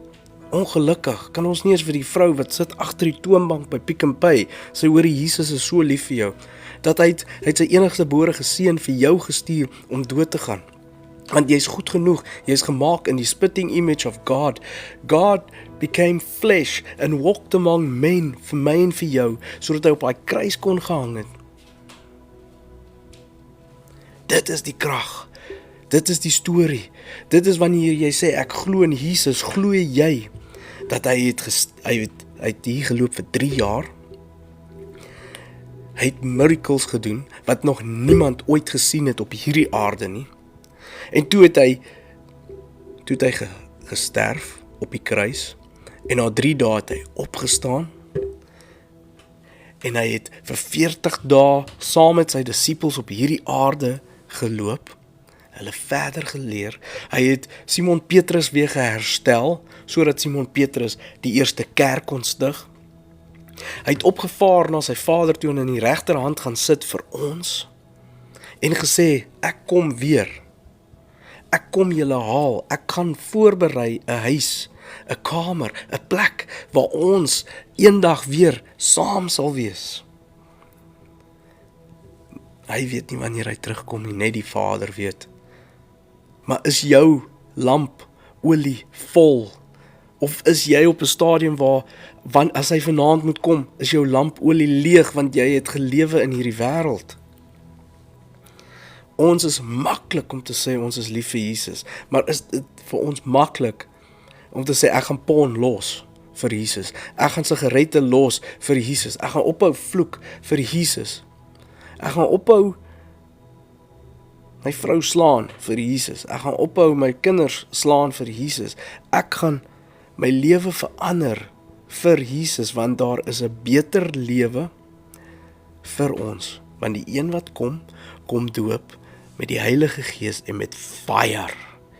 ongelukkig, kan ons nie eens vir die vrou wat sit agter die toonbank by Pick n Pay, sy hoor Jesus is so lief vir jou, dat hy het sy enigste gebore seun vir jou gestuur om dood te gaan. Want jy is goed genoeg, jy is gemaak in die spitting image of God. God became flesh and walked among men, vir my en vir jou, sodat hy op daai kruis kon gehang het. Dit is die krag. Dit is die storie. Dit is wanneer jy sê, ek glo in Jesus, glo jy, dat hy het hier geloop vir 3 jaar. Hy het miracles gedoen, wat nog niemand ooit gesien het op hierdie aarde nie. En toe het hy gesterf op die kruis, en na 3 dae het hy opgestaan, en hy het vir 40 dae saam met sy disippels op hierdie aarde geloop, hulle verder geleer. Hy het Simon Petrus weer geherstel, sodat Simon Petrus die eerste kerk kon stig. Hy het opgevaar na sy Vader toe en in die regterhand gaan sit vir ons, en gesê, ek kom weer. Ek kom julle haal, ek gaan voorberei 'n huis, 'n kamer, 'n plek waar ons eendag weer saam sal wees. Hy weet nie wanneer hy terugkom nie, net die Vader weet. Maar is jou lamp olie vol? Of is jy op 'n stadium waar, as hy vanaand moet kom, is jou lamp olie leeg, want jy het gelewe in hierdie wêreld? Ons is maklik om te sê ons is lief vir Jesus, maar is dit vir ons maklik om te sê ek gaan porn los vir Jesus, ek gaan sigarette los vir Jesus, ek gaan ophou vloek vir Jesus, ek gaan ophou my vrou slaan vir Jesus, ek gaan ophou my kinders slaan vir Jesus, ek gaan my lewe verander vir Jesus, want daar is 'n beter lewe vir ons, want die een wat kom doop met die Heilige Gees en met fire,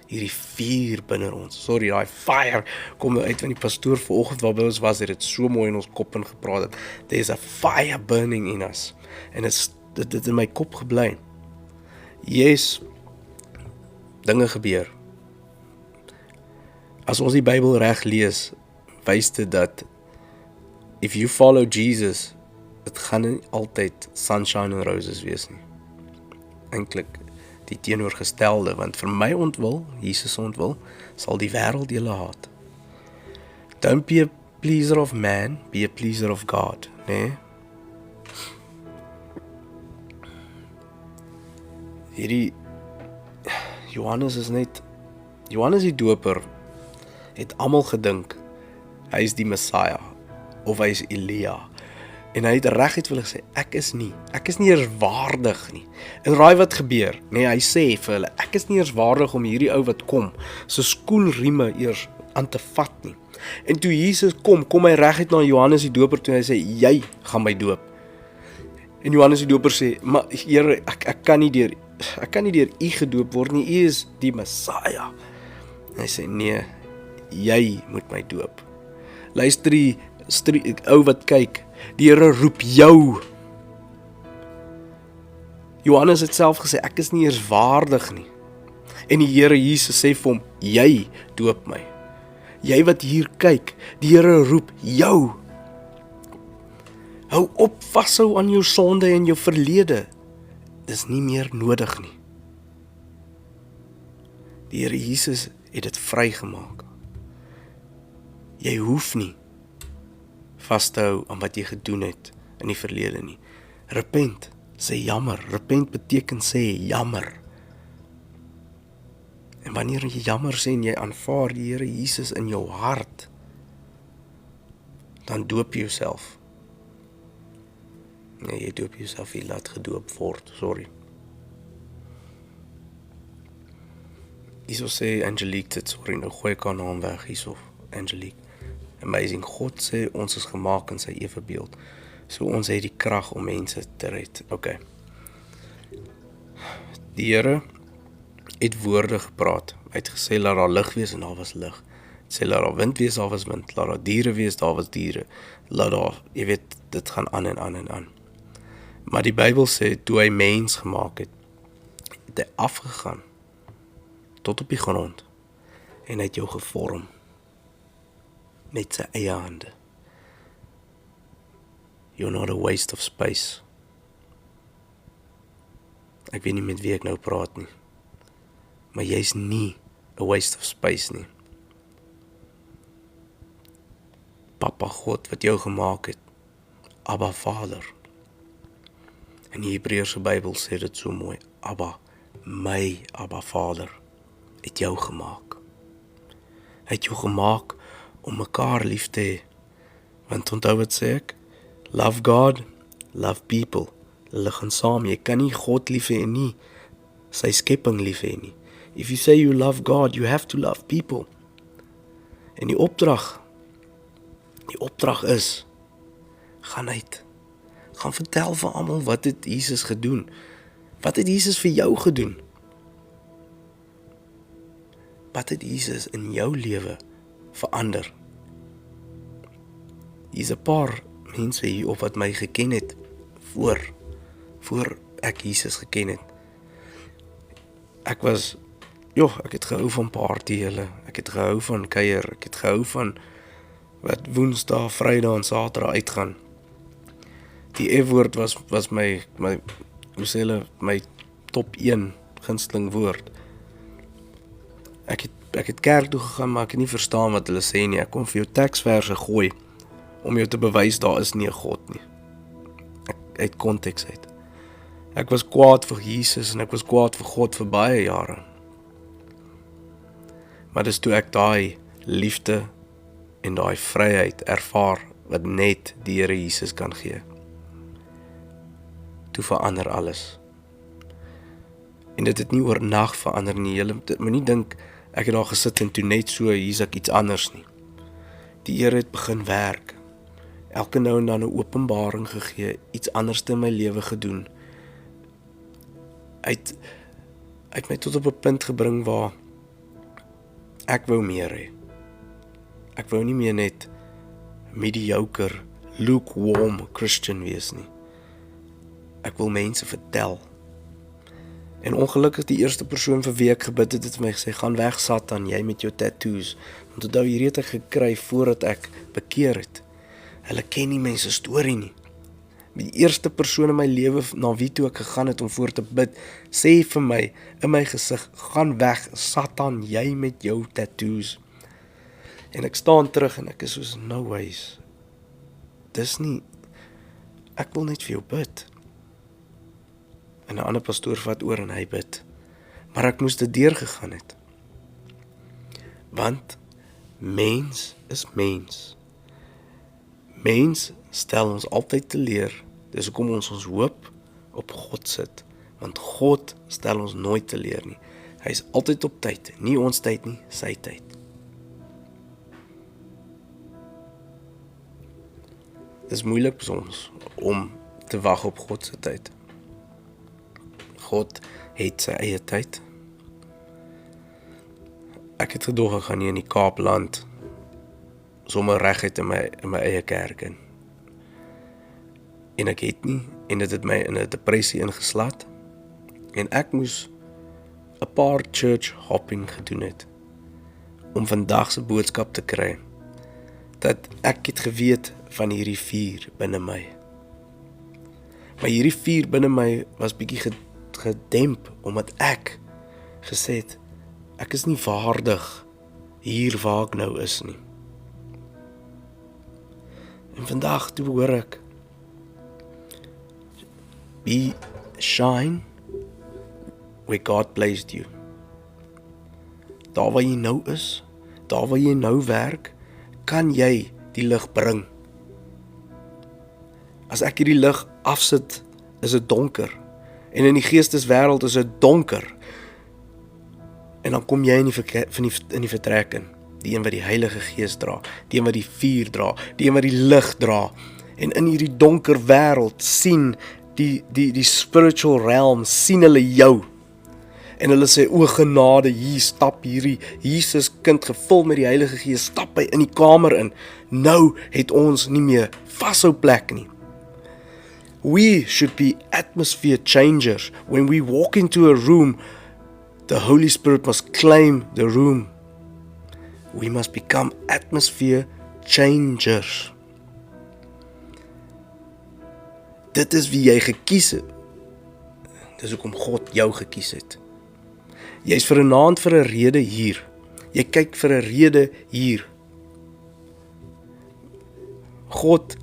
hierdie vuur binne ons. Sorry, daai fire kom uit van die pastoor vanoggend waarby ons was, het dit so mooi in ons kop ingepraat het. There's a fire burning in us. En dit het in my kop gebly. Yes, dinge gebeur. As ons die Bybel reg lees, wys dit dat if you follow Jesus, dit gaan nie altyd sunshine and roses wees nie. Eintlik die teenoorgestelde, want vir my ontwil, Jesus ontwil, sal die wêreld julle haat. Don't be a pleaser of man, be a pleaser of God, nee? Hierdie Johannes die Doper het almal gedink hy is die Messiah of hy is Elia. En hy het reguit wil gesê, ek is nie eers waardig nie. En raai wat gebeur? Nee, hy sê vir hulle, ek is nie eers waardig om hierdie ou wat kom, sy skoenrieme eers aan te vat nie. En toe Jesus kom hy reguit na Johannes die Doper toe en hy sê, jy gaan my doop. En Johannes die Doper sê, maar Here, ek kan nie deur u gedoop word nie, u is die Messiah. En hy sê, nee, jy moet my doop. Luister die ou wat kyk, die Here roep jou. Johannes het self gesê, ek is nie eers waardig nie. En die Here Jesus sê vir hom, jy doop my. Jy wat hier kyk, die Here roep jou. Hou op vashou aan jou sonde en jou verlede. Dis nie meer nodig nie. Die Here Jesus het dit vrygemaak. Jy hoef nie vas te hou aan wat jy gedoen het in die verlede nie. Repent, sê jammer. Repent beteken sê jammer. En wanneer jy jammer sê en jy aanvaar die Here Jesus in jou hart, dan doop jy jouself. Nee, jy doop jouself, jy laat gedoop word, sorry. Hierso sê Angelique dit, sorry, nou gooi ek haar naam weg, hierso, Angelique. Amazing, God sê ons is gemaak in sy ewebeeld. So ons het die krag om mense te red. Okay. Die Here het woorde gepraat. Hy het gesê, laat daar lig wees en daar was lig. Hy het sê, laat daar wind wees, daar was wind. Laat daar diere wees, daar was diere. Laat daar, jy weet, dit gaan aan en aan en aan. Maar die Bybel sê, toe hy mens gemaak het hy afgegaan tot op die grond en hy het jou gevorm met sy eie hande. You're not a waste of space. Ek weet nie met wie ek nou praat nie, maar jy's nie a waste of space nie. Papa God wat jou gemaak het, Abba Vader. In die Hebreëse Bybel sê dit so mooi, Abba, my Abba Vader, het jou gemaak. Hy het jou gemaak om mekaar lief te hê. Want onthou wat sê ek? Love God, love people. Hulle gaan saam. Jy kan nie God lief hê en nie sy skepping lief hê nie. If you say you love God, you have to love people. En die opdrag is, gaan uit. Gaan vertel vir almal wat het Jesus gedoen. Wat het Jesus vir jou gedoen? Wat het Jesus in jou lewe verander? Hier's 'n paar mense hier op wat my geken het voor ek Jesus geken het. Ek het gehou van partyhele, ek het gehou van kuier, ek het gehou van wat Woensdae, Vrydag en Saterdag uitgaan. Die F-woord was my hoe sê hulle, my top 1 gunsteling woord. Ek het kerk toe gegaan, maar ek het nie verstaan wat hulle sê nie. Ek kon vir jou teksverse gooi om jou te bewys daar is nie 'n God nie. Uit konteks uit. Ek was kwaad vir Jesus en ek was kwaad vir God vir baie jare. Maar dis toe ek daai liefde en daai vryheid ervaar wat net die Here Jesus kan gee. Toe verander alles. En dit het nie oornag verander nie. Jy moet nie dink ek het daar gesit en toe net so hier's ek iets anders nie. Die Here het begin werk. Elke nou en dan 'n openbaring gegee, iets anders in my lewe gedoen. Hy het my tot op 'n punt gebring waar ek wou meer hê. Ek wou nie meer net mediocre, lukewarm Christian wees nie. Ek wil mense vertel. En ongelukkig die eerste persoon vir wie ek gebid het vir my gesê, gaan weg Satan, jy met jou tattoos. Want onthou hierdie het ek gekry voordat ek bekeer het. Hulle ken nie mense storie nie. Die eerste persoon in my lewe na wie toe ek gegaan het om voor te bid, sê vir my, in my gesig, gaan weg Satan, jy met jou tattoos. En ek staan terug en ek is soos, no ways. Dis nie, ek wil net vir jou bid. En 'n ander pastoor vat oor en hy bid. Maar ek moes dit deurgegaan het. Want mens is mens. Mens stel ons altyd teleur. Dis hoekom ons hoop op God sit. Want God stel ons nooit teleur nie. Hy is altyd op tyd. Nie ons tyd nie, sy tyd. Dis moeilik soms om te wag op God se tyd. God het sy eie tyd. Ek het gedog ek gaan nie in die Kaapland sommer reguit in my eie kerk in. En ek het nie, en dit het my in 'n depressie ingeslaat. En ek moes 'n paar church hopping gedoen het om vandag se boodskap te kry, dat ek het geweet van hierdie vuur binne my. Maar hierdie vuur binne my was bietjie gedemp, omdat ek gesê het, ek is nie waardig hier waar ek nou is nie. En vandag toe hoor ek, shine where God placed you. Daar waar jy nou is, daar waar jy nou werk, kan jy die lig bring. As ek hierdie lig afsit, is dit donker. En in die geesteswêreld is dit donker. En dan kom jy in die vertrek in. Die een wat die Heilige Gees dra, die een wat die vuur dra, die een wat die lig dra. En in hierdie donker wêreld sien die spiritual realm, sien hulle jou. En hulle sê, o genade, hier stap hierdie Jesus kind gevul met die Heilige Gees, stap hy in die kamer in. Nou het ons nie meer vashou plek nie. We should be atmosphere changers. When we walk into a room, the Holy Spirit must claim the room. We must become atmosphere changers. Dit is wie jy gekies het. Dis hoekom God jou gekies het. Jy's vir 'n aand vir 'n rede hier. Jy kyk vir 'n rede hier. God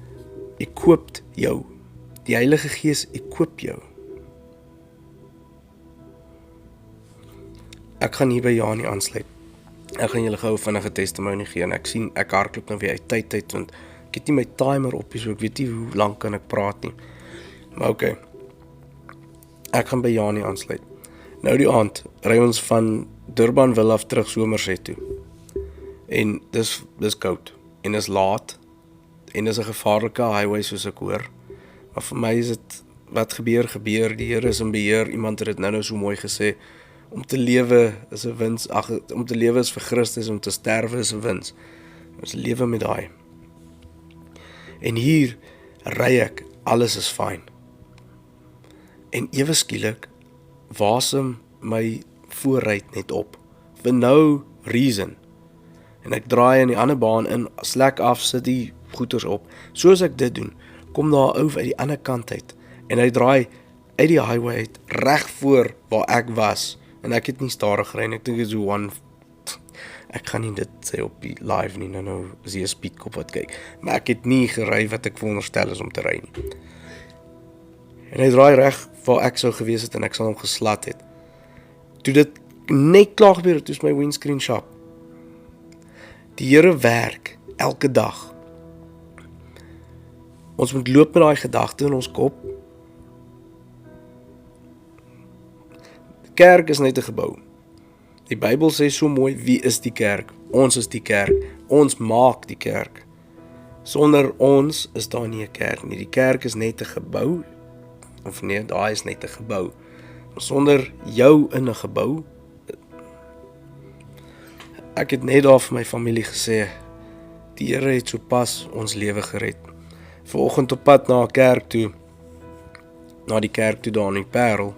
ekoop jou. Die Heilige Gees ekoop jou. Ek gaan hier by Janie aansluit. Ek gaan julle gou vinnige testimonie gee en ek sien ek hardloop nou weer uit tyd want ek het nie my timer op nie, so ek weet nie hoe lank kan ek praat nie. Maar okay. Ek gaan by Janie aansluit. Nou die aand ry ons van Durbanville af terug Somerset toe. En dis koud en is laat en dis 'n gevaarlike highway soos ek hoor. Maar vir my is dit wat gebeur. Die Here is in beheer. Iemand het dit nou so mooi gesê. Om te lewe is 'n wins. Om te lewe is vir Christus, om te sterwe is 'n wins. Ons lewe met daai. En hier ry ek, alles is fyn. En ewe skielik wasem my voorruit net op. For no reason. En ek draai in die ander baan in, slek af, sit die goeters op. Soos ek dit doen, kom daar 'n ou uit die ander kant uit. En hy draai uit die highway uit, reg voor waar ek was. En ek het nie stadig gery nie, ek dink dit is so ek gaan nie dit sê op die live nie, nou is hier 'n speedkop wat kyk. Maar ek het nie gery wat ek veronderstel is om te ry nie. En hy draai reg waar ek sou gewees het en ek sal hom geslat het. Toe dit net klaar gebeur het, toe is my windscreen sharp. Die Here werk elke dag. Ons moet loop met daai gedagte in ons kop. Die kerk is net 'n gebou. Die Bybel sê so mooi, wie is die kerk? Ons is die kerk. Ons maak die kerk. Sonder ons is daar nie 'n kerk nie. Die kerk is net 'n gebou. Of nee, daai is net 'n gebou. Sonder jou in 'n gebou. Ek het net daar vir my familie gesê, die Here het sopas ons lewe gered. Vanoggend op pad na 'n kerk toe, na die kerk toe daar in die Parel,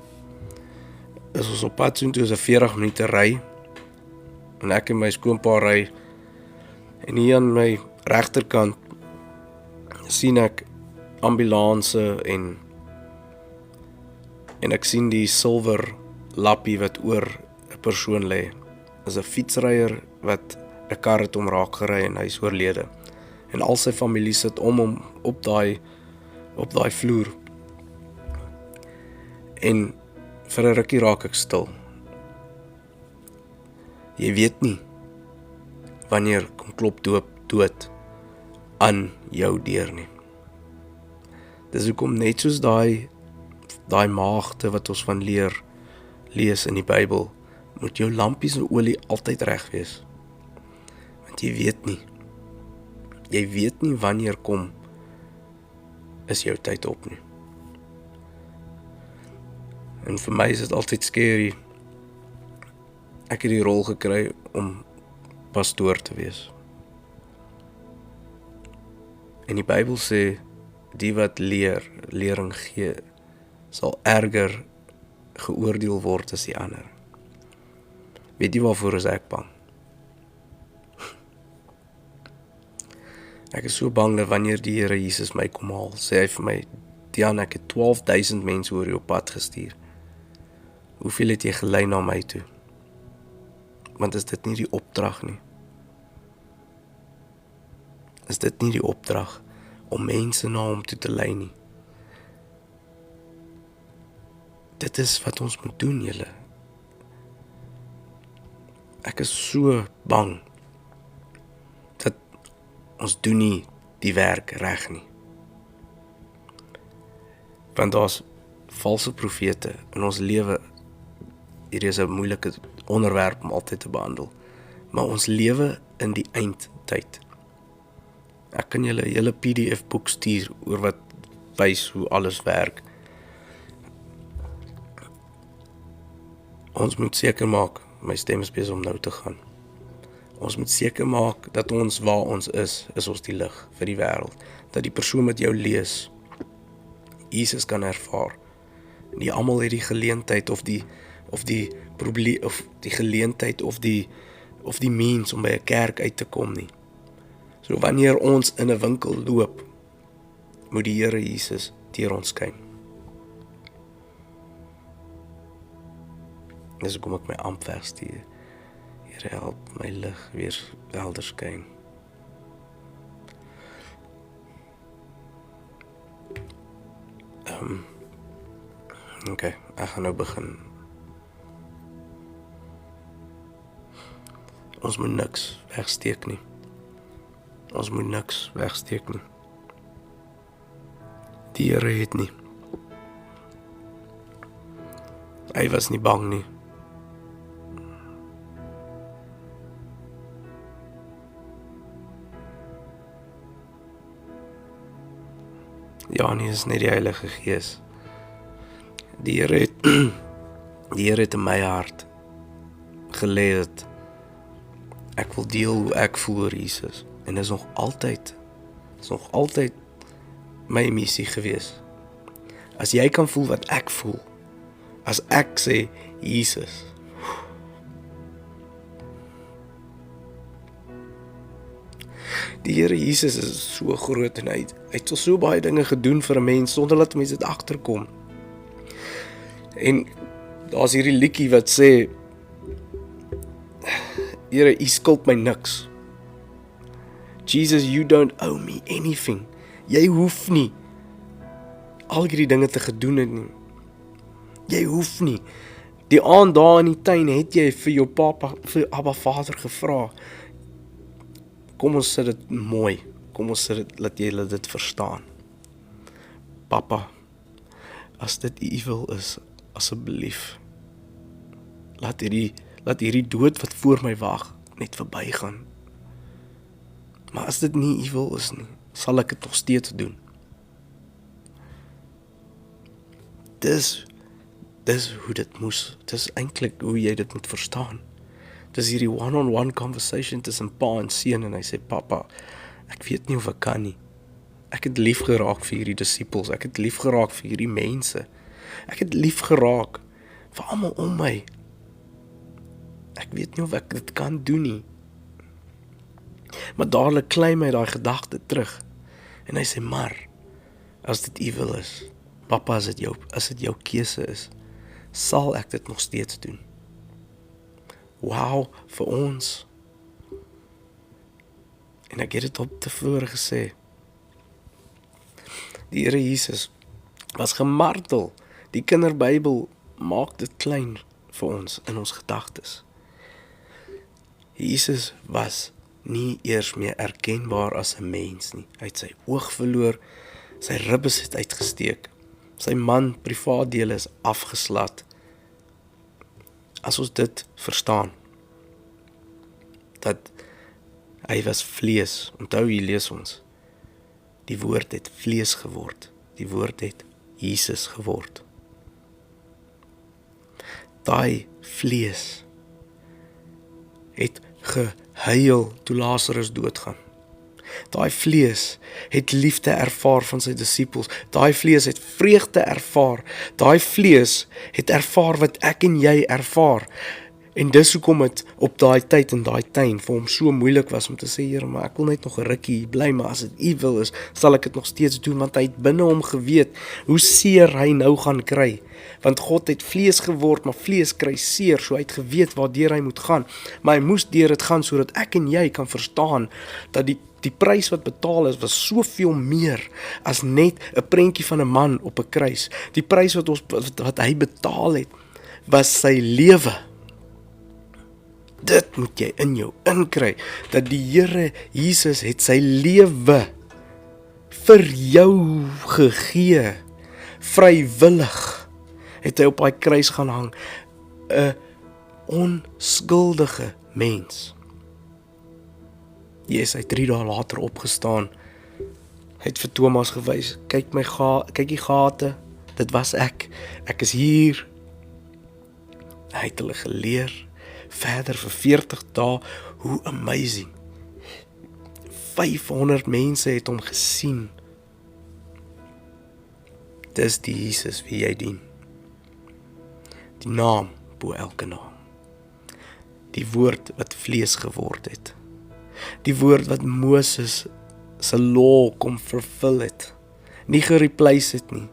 is ons op pad soontoe, is 'n 40 minute ry, en ek en my skoonpa ry, en hier aan my regterkant sien ek ambulanse en ek sien die silwer lappie wat oor 'n persoon lê. Is 'n fietsryer wat 'n kar het hom raak gery en hy is oorlede. En al sy familie sit om hom op daai vloer. En vir 'n rukkie raak ek stil. Jy weet nie wanneer kom klop dood aan jou deur nie. Dis hoekom net soos daai maagde wat ons van lees in die Bybel, moet jou lampies en olie altyd reg wees. Want jy weet nie wanneer kom is jou tyd op nie. En vir my is dit altyd scary. Ek het die rol gekry om pastoor te wees. En die Bybel sê, die wat lering gee, sal erger geoordeel word as die ander. Weet jy waarvoor is ek bang? Ek is so bang dat wanneer die Here Jesus my kom haal, sê hy vir my, Tiaan, ek het 12.000 mense oor jou pad gestuur. Hoeveel het jy gelei na my toe? Want is dit nie die opdrag nie? Is dit nie die opdrag om mense na hom toe te lei nie? Dit is wat ons moet doen, julle. Ek is so bang dat ons doen nie die werk reg nie. Want daar's valse profete in ons lewe. Hierdie is 'n moeilike onderwerp om altyd te behandel. Maar ons lewe in die eindtyd. Ek kan julle 'n hele PDF boek stuur oor wat wys hoe alles werk. Ons moet seker maak, my stem is besig om nou te gaan. Ons moet seker maak dat ons waar ons is ons die lig vir die wêreld. Dat die persoon wat jou lees, Jesus kan ervaar. Nie almal het die geleentheid of die probleem of die geleentheid of die means om by 'n kerk uit te kom nie. So wanneer ons in 'n winkel loop, moet die Here Jesus deur ons skyn. Dis hoekom ek my amp wegstuur. Here, help my lig weer helder skyn. Okay, ek gaan nou begin. Ons moet niks wegsteek nie. Ons moet niks wegsteek nie. Die Here het nie. Hy was nie bang nie. Ja, nie is net die Heilige Gees. Die Here het in my hart gelê dat ek wil deel hoe ek voel oor Jesus. En dit is nog altyd my missie gewees. As jy kan voel wat ek voel, as ek sê Jesus, die Here Jesus is so groot en hy het so baie dinge gedoen vir 'n mens sonder dat mense dit agterkom. En daar's hierdie liedjie wat sê, Here, U skuld my niks. Jesus, you don't owe me anything. Jy hoef nie al hierdie dinge te gedoen het nie. Jy hoef nie. Die aand daar in die tuin het jy vir jou papa, vir Abba Vader gevra. Kom ons sit dit mooi. Kom ons sit dit, laat jy dit verstaan. Papa, as dit U wil is, asseblief, laat hierdie dood wat voor my wag net verbygaan. Maar as dit nie U wil is nie, sal ek dit nog steeds doen. Dis hoe dit moes. Dis eintlik hoe jy dit moet verstaan. Dis hierdie one-on-one conversation tussen pa en seun en hy sê, papa, ek weet nie of ek kan nie. Ek het lief geraak vir hierdie disippels. Ek het lief geraak vir hierdie mense. Ek het lief geraak vir almal om my. Ek weet nie of ek dit kan doen nie. Maar dadelik kly my daai gedagte terug. En hy sê, maar, as dit U wil is, papa, as dit jou keuse is, sal ek dit nog steeds doen. Wow, vir ons. En ek het dit op tevore gesê. Die Here Jesus was gemartel. Die Kinderbybel maak dit klein vir ons in ons gedagtes. Jesus was nie eers meer erkenbaar as 'n mens nie. Hy het sy oog verloor, sy ribbes het uitgesteek, sy man privaatdele is afgeslat. As ons dit verstaan, dat hy was vlees, onthou hier lees ons, die woord het vlees geword, die woord het Jesus geword. Daai vlees het gehuil toe Lazarus doodgaan. Daai vlees het liefde ervaar van sy disippels. Daai vlees het vreugde ervaar. Daai vlees het ervaar wat ek en jy ervaar. En dis hoekom het op daai tyd in daai tuin vir hom so moeilik was om te sê, Here, maar ek wil net nog 'n rukkie bly, maar as dit U wil is, sal ek dit nog steeds doen, want hy het binne hom geweet hoe seer hy nou gaan kry. Want God het vlees geword, maar vlees kry seer, so hy het geweet waardeur hy moet gaan. Maar hy moes deur dit gaan sodat ek en jy kan verstaan dat die prys wat betaal is, was soveel meer as net 'n prentjie van 'n man op 'n kruis. Die prys wat hy betaal het, was sy lewe. Dit moet jy in jou inkry, dat die Here Jesus het sy lewe vir jou gegee, vrywillig, het hy op daai kruis gaan hang, 'n onskuldige mens. Jesus het 3 dae later opgestaan, het vir Thomas gewys, kyk die gate, dit was ek is hier. Hy het hulle geleer, verder vir 40 dae, hoe amazing. 500 mense het hom gesien. Dis die Jesus wie jy dien. Die naam bo elke naam. Die woord wat vlees geword het. Die woord wat Moses se law kom vervul het. Nie gereplace het nie.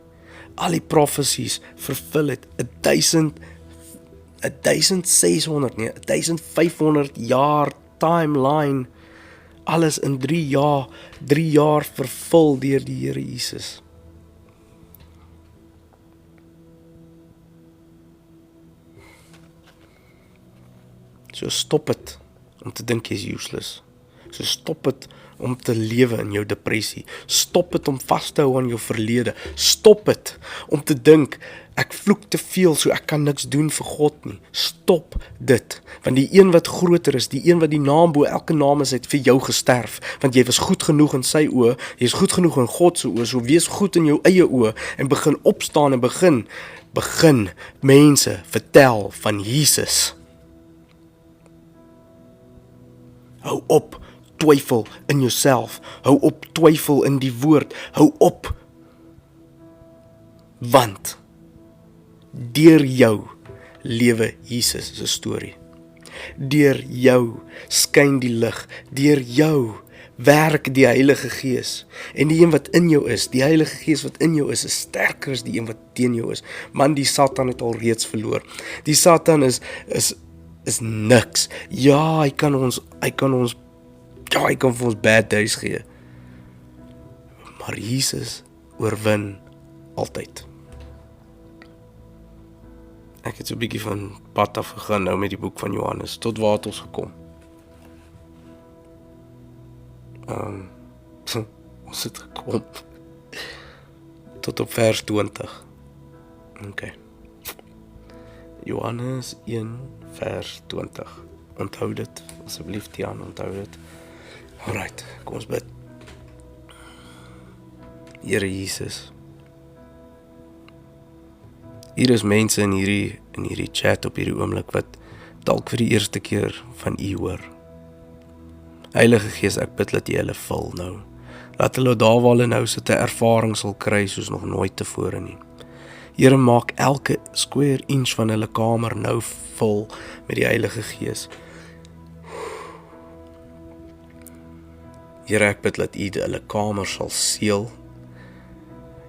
Al die prophecies vervul het. 1500 jaar timeline. Alles in 3 jaar vervul deur die Here Jesus. So stop het om te dink jy is useless. So stop het om te lewe in jou depressie. Stop het om vas te hou aan jou verlede. Stop het om te dink, ek vloek te veel, so ek kan niks doen vir God nie. Stop dit, want die een wat groter is, die een wat die naam bo elke naam is, het vir jou gesterf, want jy was goed genoeg in sy oë, jy is goed genoeg in God se oë, so wees goed in jou eie oë, en begin opstaan en begin mense vertel van Jesus. Hou op twyfel in jouself, hou op twyfel in die woord, hou op, want deur jou lewe Jesus se storie. Deur jou skyn die lig, deur jou werk die Heilige Gees. En die een wat in jou is, die Heilige Gees wat in jou is sterker as die een wat teen jou is. Man, die Satan het al reeds verloor. Die Satan is niks. Ja, hy kan vir ons bad days gee. Maar Jesus oorwin altyd. Ek het so 'n bietjie van pad af gegaan nou met die boek van Johannes. Tot waar het ons gekom? Ons het gekom tot op vers 20. Okay. Johannes 1 vers 20. Onthou dit, asseblief Tiaan, onthou dit. Alright, kom ons bid. Here Jesus, hier is mense in hierdie chat op hierdie oomblik wat dalk vir die eerste keer van U hoor. Heilige Gees, ek bid dat U hulle vul nou. Laat hulle daar waar hulle nou sit 'n ervaring sal kry soos nog nooit tevore nie. Here, maak elke square inch van hulle kamer nou vol met die Heilige Gees. Here, ek bid dat U hulle kamer sal seël.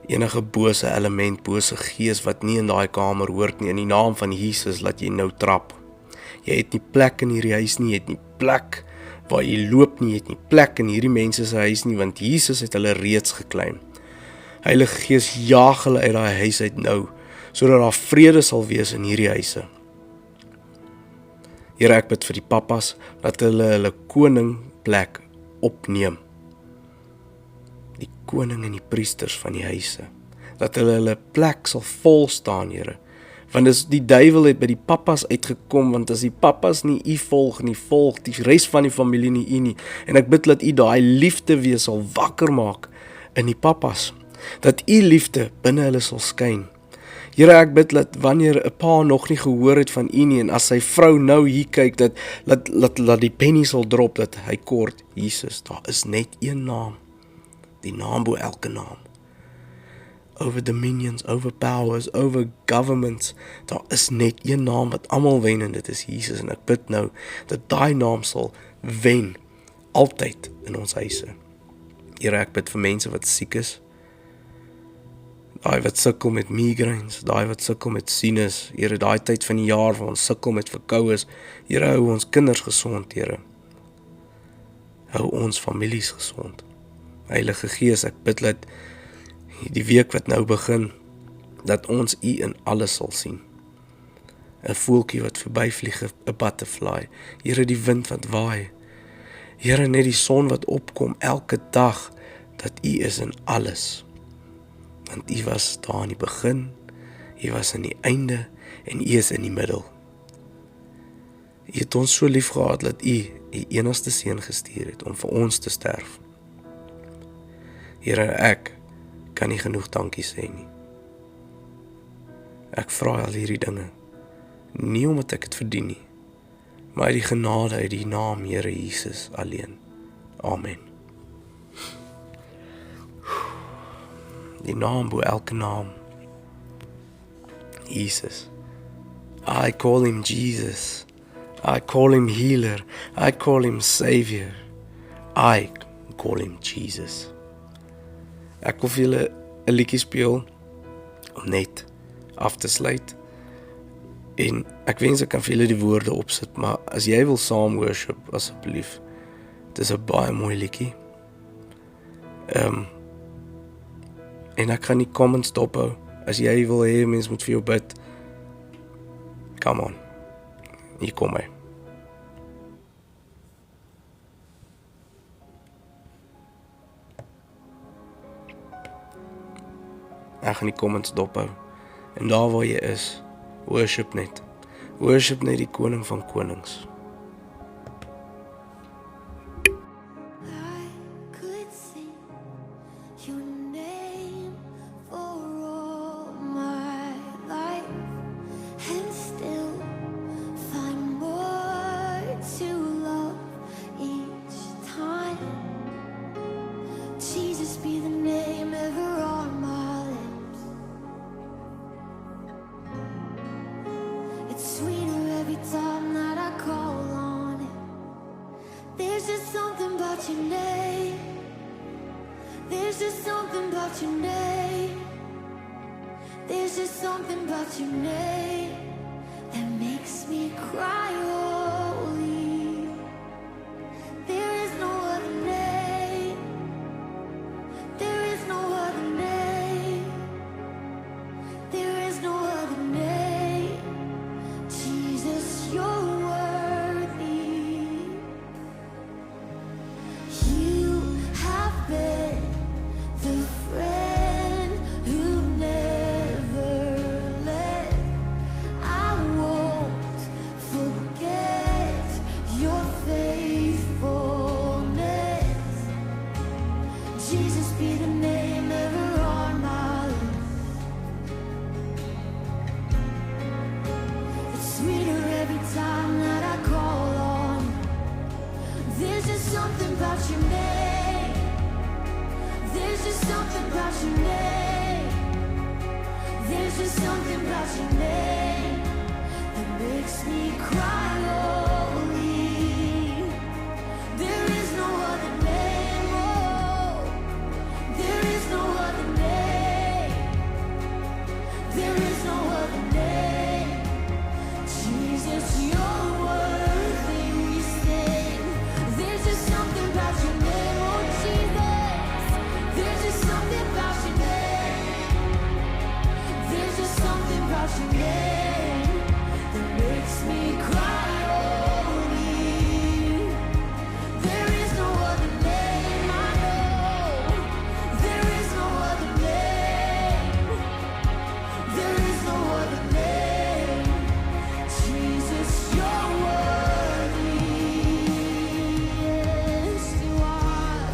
Enige bose element, bose gees wat nie in daai kamer hoort nie, in die naam van Jesus, laat jy nou trap. Jy het nie plek in hierdie huis nie, jy het nie plek waar jy loop nie, jy het nie plek in hierdie mense se huis nie, want Jesus het hulle reeds geclaim. Heilige Gees, jaag hulle uit daai huis uit nou, sodat daar vrede sal wees in hierdie huise. Here, ek bid vir die pappas, dat hulle koningplek opneem. Die koning en die priesters van die huise, dat hulle plek sal vol staan, Here. Want as die duiwel het by die pappas uitgekom, want as die pappas nie U volg nie, volg die res van die familie nie U nie. En ek bid dat U daai liefde weer sal wakker maak in die pappas, dat U liefde binne hulle sal skyn. Here, ek bid dat wanneer 'n pa nog nie gehoor het van U nie, en as sy vrou nou hier kyk, dat die penny sal drop, dat hy kort, Jesus, daar is net een naam, die naam bo elke naam. over dominions, over powers, over governments. Daar is net een naam wat almal wen en dit is Jesus. En ek bid nou dat daai naam sal wen altyd in ons huise. Here, ek bid vir mense wat siek is. Daai wat sukkel met migraines, daai wat sukkel met sinus. Here, daai tyd van die jaar waar ons sukkel met verkoues. Here, hou ons kinders gesond, Here. Hou ons families gesond. Heilige Gees, ek bid dat die week wat nou begin, dat ons U in alles sal sien. 'n Voeltjie wat verbyvlieg, 'n butterfly. Here, die wind wat waai. Here, net die son wat opkom elke dag, dat U is in alles. Want U was daar in die begin, U was in die einde, en U is in die middel. U het ons so lief gehad, dat U enigste seun gestuur het, om vir ons te sterf. Here, ek kan nie genoeg dankie sê nie. Ek vra al hierdie dinge, nie omdat ek het verdien nie, maar uit die genade, uit die naam Here Jesus alleen. Amen. Die naam bo elke naam. Jesus. I call him Jesus. I call him healer. I call him savior. I call him Jesus. Ek wil vir julle 'n liedjie speel om net af te sluit. En ek wens ek kan vir julle die woorde opsit, maar as jy wil saam worship, asseblief. Dit is 'n baie mooi liedjie. En ek gaan die comments dophou. As jy wil hê mens moet vir jou bid, come on. Hier kom hy. Ek gaan die comments dophou. En daar waar jy is, worship net. Worship net die koning van konings. I could sing your name for all my life and still find more to love each time. Jesus be the name ever on my lips. It's sweeter every time that I call on it. There's just something about your name. There's just something about your name. There's just something about your name that makes me cry holy. There is no other name. There is no other name. There is no other name. Jesus, you're worthy. You have been the friend who never left. I won't forget your faithfulness. Jesus be the name ever on my lips. It's sweeter every time that I call on you. There's just something about your name. There's just something about your name. There's just something about your name that makes me cry holy. There is no other name. Oh, there is no other name. There is no other name. Jesus, you're worthy. We sing. There's just something about your name, oh Jesus. There's just something about your name. There's just something about your name that makes me cry holy. There is no other name, I know. There is no other name. There is no other name. Jesus, you're worthy. Yes, you are.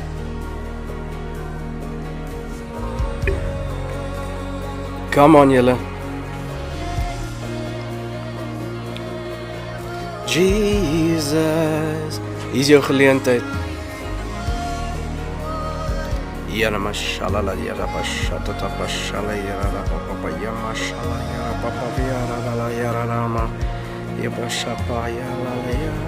Come on, julle. Jesus, hier is jou geleentheid. Yana mashala la yara bashata ta bashala yara la papa yama shala yara papa yara la yara rama yabashapa yara la yara.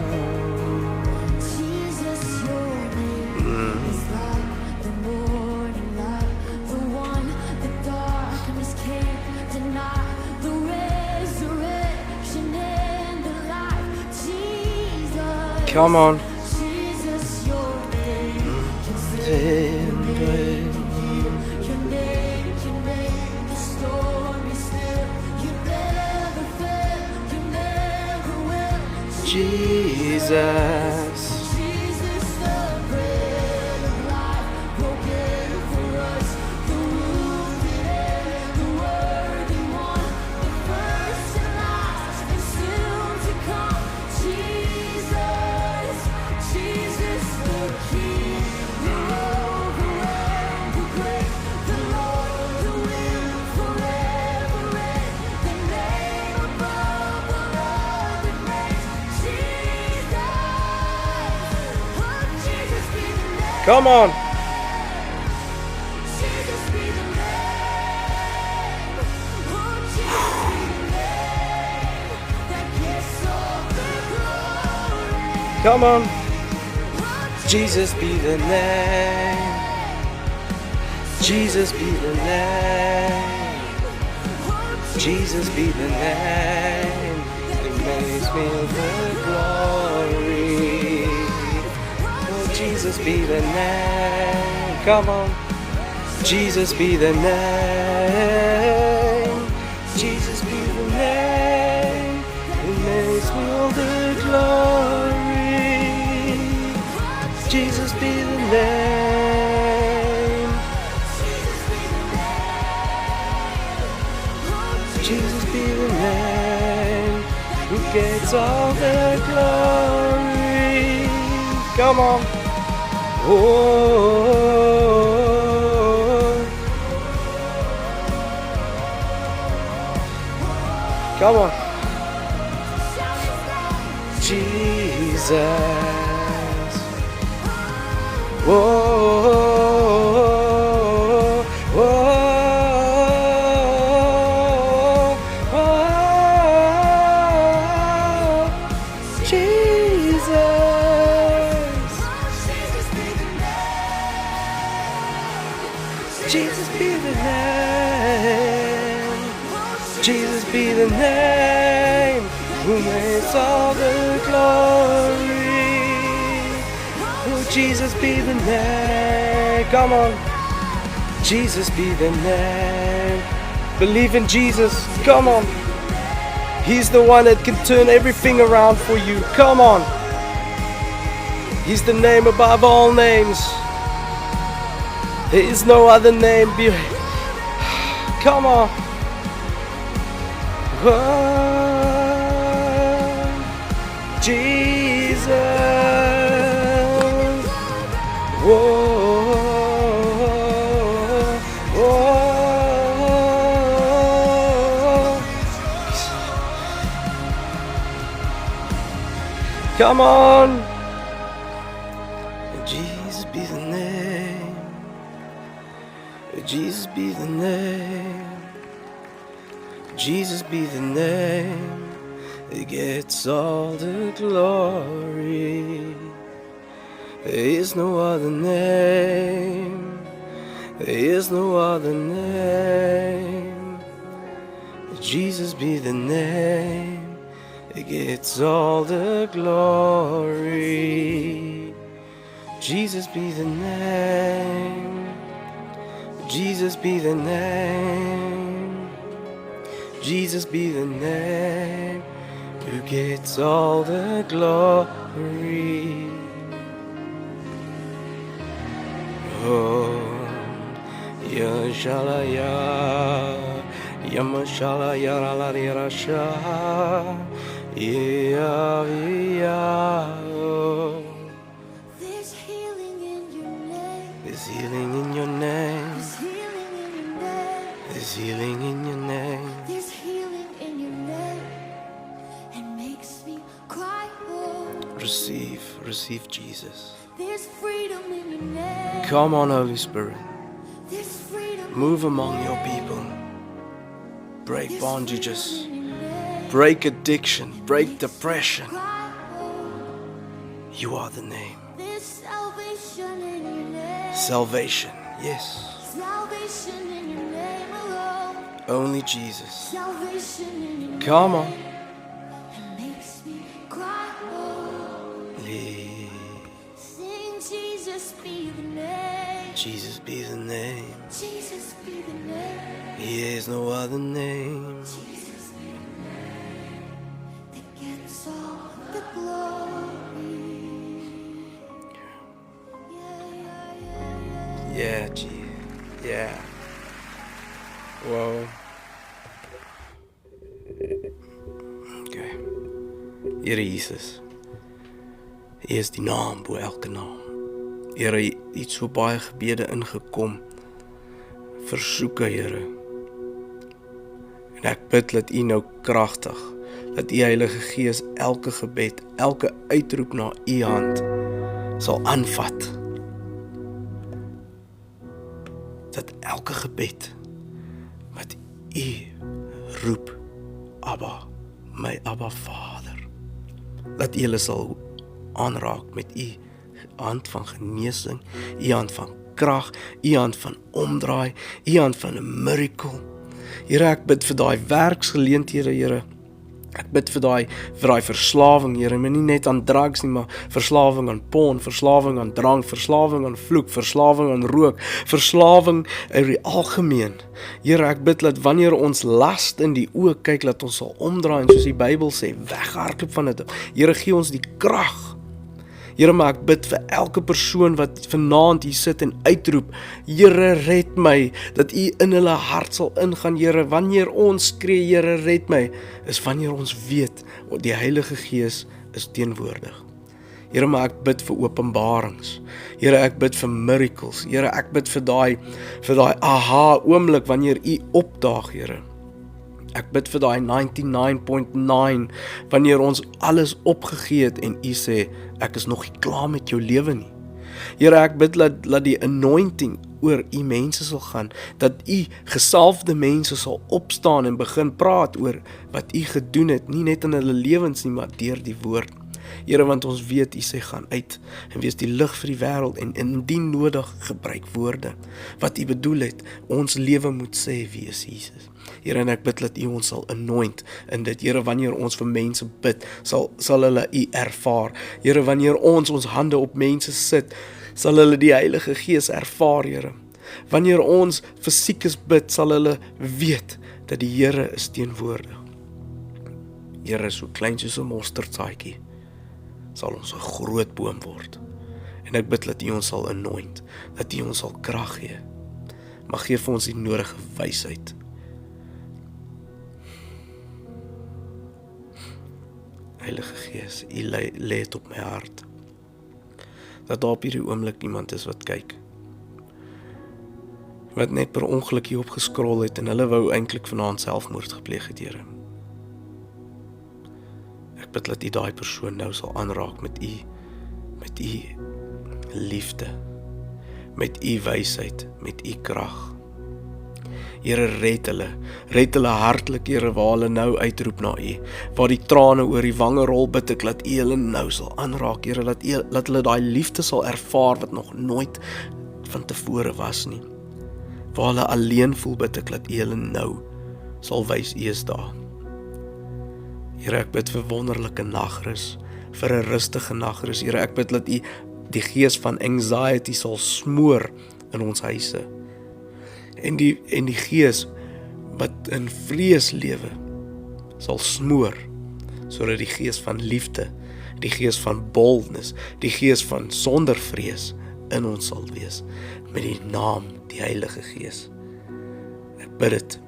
Jesus, your name is like the morning light, the one the darkness can't deny, the resurrection and the life. Jesus, Come on. Jesus, your name can save. Your name, the storm is still. You never fail, you never will. Jesus. Jesus, the bread of life, broken for us, the wounded and the worthy one, the first and last, and soon to come. Jesus, Jesus, the King, the overwhelmed, the great, the Lord, the will forever reign, the name above all other names. Jesus, oh Jesus, be the name. Come on. Jesus, be the name. Oh Jesus, be the name that gets all the glory. Come on. Oh, Jesus be the name. Jesus be the name. Jesus be the name. It makes me the glory. Oh, Jesus be the name. Come on. Jesus be the name. Jesus be the name. It makes me all the glory. Jesus be the name. Jesus be the name who gets all the glory. Come on. Oh. Come on. Jesus. Oh, oh, oh, oh, Jesus. Jesus be the name. Jesus be the name who makes all the glory. Oh, Jesus be the name. Come on. Jesus be the name. Believe in Jesus. Come on. He's the one that can turn everything around for you. Come on. He's the name above all names. There is no other name. Come on. Oh, Jesus. Whoa, whoa. Come on. Jesus be the name. Jesus be the name. Jesus be the name that gets all the glory. There is no other name. There is no other name. Jesus be the name that gets all the glory. Jesus be the name. Jesus be the name. Jesus be the name who gets all the glory. Oh, ya shala ya, yamashala ya la ya sha, ya ya. There's healing in your name. There's healing in your name. There's healing in your name. There's healing in your name. There's healing in your name. It makes me cry. Oh, Receive Jesus. there's freedom in your name. Come on, Holy Spirit. Move among your people. Break bondages. Break addiction. Break depression. You are the name. There's salvation in your name. Salvation. Yes. Salvation in your name alone. Only Jesus. Salvation in your name. Come on. It makes me cry. Sing Jesus be the name. Jesus be the name. Jesus be the name. There is no other name. Jesus be the name that gets all the glory. Yeah. Yeah, G. Yeah. Wow. Okay. Here Jesus. Hy is die naam bo elke naam. Here, hy het so baie gebede ingekom. Versoeke, Here. En ek bid dat U nou kragtig, dat U Heilige Gees elke gebed, elke uitroep na U hand sal aanvat. Dat elke gebed wat U roep, Abba, my Abba Vader, dat U hulle sal aanraak met U hand van genesing, U hand van krag, U hand van omdraai, U hand van 'n miracle. Here, ek bid vir daai werksgeleenthede, Here. Ek bid vir daai verslawing, Here, maar nie net aan drugs nie, maar verslawing aan porn, verslawing aan drank, verslawing aan vloek, verslawing aan rook, verslawing in die algemeen. Here, ek bid dat wanneer ons last in die oë kyk, dat ons sal omdraai en soos die Bybel sê, weghardloop van dit. Here, gee ons die krag. Here, maar ek bid vir elke persoon wat vanaand hier sit en uitroep, Here, red my, dat U in hulle hart sal ingaan, Here, wanneer ons skree, Here, red my, is wanneer ons weet, die Heilige Gees is teenwoordig. Here, maar ek bid vir openbarings, Here, ek bid vir miracles, Here, ek bid vir daai aha oomblik, wanneer U opdaag, Here. Ek bid vir daai 99.9, wanneer ons alles opgegee het en U sê, ek is nog nie klaar met jou lewe nie. Here, ek bid dat die anointing oor U mense sal gaan, dat U gesalfde mense sal opstaan en begin praat oor wat U gedoen het, nie net in hulle lewens nie, maar deur die woord. Here, want ons weet U sê gaan uit en wees die lig vir die wêreld en indien nodig gebruik woorde wat U bedoel het, ons lewe moet sê wie is Jesus. Here, en ek bid dat U ons sal anoint in dit. Here, wanneer ons vir mense bid, sal hulle U ervaar. Here, wanneer ons hande op mense sit, sal hulle die Heilige Gees ervaar, Here. Wanneer ons vir siekes bid, sal hulle weet dat die Here is teenwoordig. Here, so klein soos 'n mosterdsaadjie sal ons 'n groot boom word. En ek bid dat U ons sal anoint, dat U ons sal krag gee. Maar gee vir ons die nodige wysheid. Heilige Gees, U lê dit op my hart, dat daar op hierdie oomblik iemand is wat kyk, wat net per ongeluk hier opgeskrol het en hulle wou eintlik vanaand selfmoord gepleeg het, Here. Ek bid dat U daai persoon nou sal aanraak met U liefde, met U wysheid, met U krag. Here, red hulle hartlik, Here, waar hulle nou uitroep na U, waar die trane oor die wange rol, bid ek, dat U hulle nou sal aanraak, Here, dat hulle daai liefde sal ervaar, wat nog nooit van tevore was nie, waar hulle alleen voel, bid ek, dat U hulle nou sal wys, U is daar. Here, ek bid vir wonderlike nagrus, vir 'n rustige nagrus, Here, ek bid dat U die gees van anxiety sal smoor in ons huise, en die gees wat in vrees lewe sal smoor, sodat die gees van liefde, die gees van boldness, die gees van sonder vrees in ons sal wees, met die naam, die Heilige Gees. Ek bid dit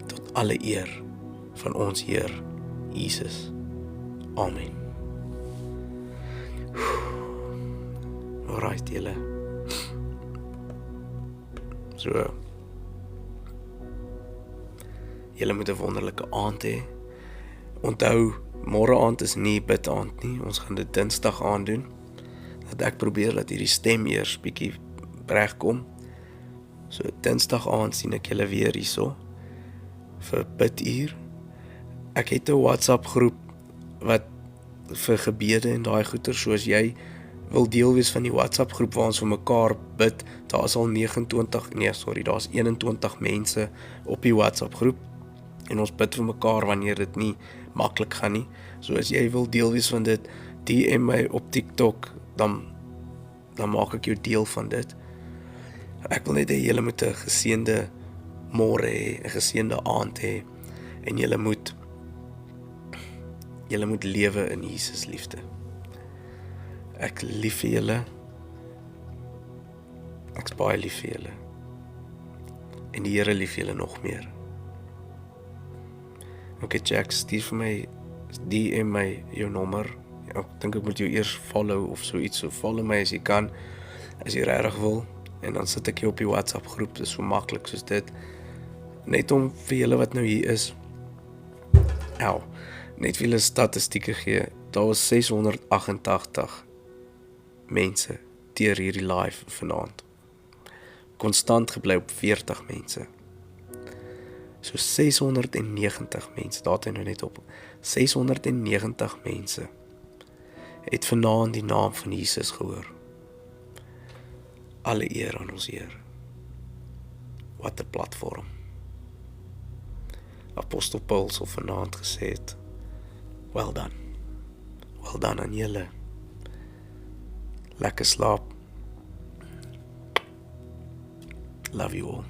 tot alle eer van ons Heer Jesus. Amen. Alright, julle. So, julle moet 'n wonderlike aand hê. Onthou, môre aand is nie bid aand nie. Ons gaan dit Dinsdag aand doen. Dat ek probeer dat hierdie stem eers bietjie regkom. So Dinsdag aand sien ek julle weer hierso vir biduur. Ek het 'n WhatsApp groep wat vir gebede en daai goeie, soos jy wil deel wees van die WhatsApp groep waar ons vir mekaar bid. Daar is al 21 mense op die WhatsApp groep en ons bid vir mekaar wanneer dit nie maklik gaan nie. So as jy wil deel wees van dit, DM my op TikTok, dan maak ek jou deel van dit. Ek wil net hê julle moet 'n geseënde môre hê, 'n geseënde aand hê en julle moet lewe in Jesus liefde. Ek lief vir julle. Ek's baie lief vir julle. En die Here lief vir julle nog meer. Okay, Jack, stuur vir my, DM my jou nommer. Ek dink ek moet jou eers follow of so iets. So follow my as jy kan, as jy regtig wil. En dan sit ek jou op die WhatsApp groep. Dit is so maklik soos dit. Net om vir julle wat nou hier is, net vir julle statistieke gee. Daar was 688 mense deur hierdie live vanaand. Konstant gebly op 40 mense. So 690 mense, daar het hy nou net op. 690 mense het vanaand die naam van Jesus gehoor. Alle eer aan ons Heer. Wat 'n platform. Apostel Paul sal vanaand gesê het, well done. Well done aan julle. Lekker slaap. Love you all.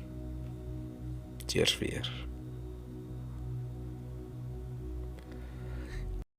Cheers weer.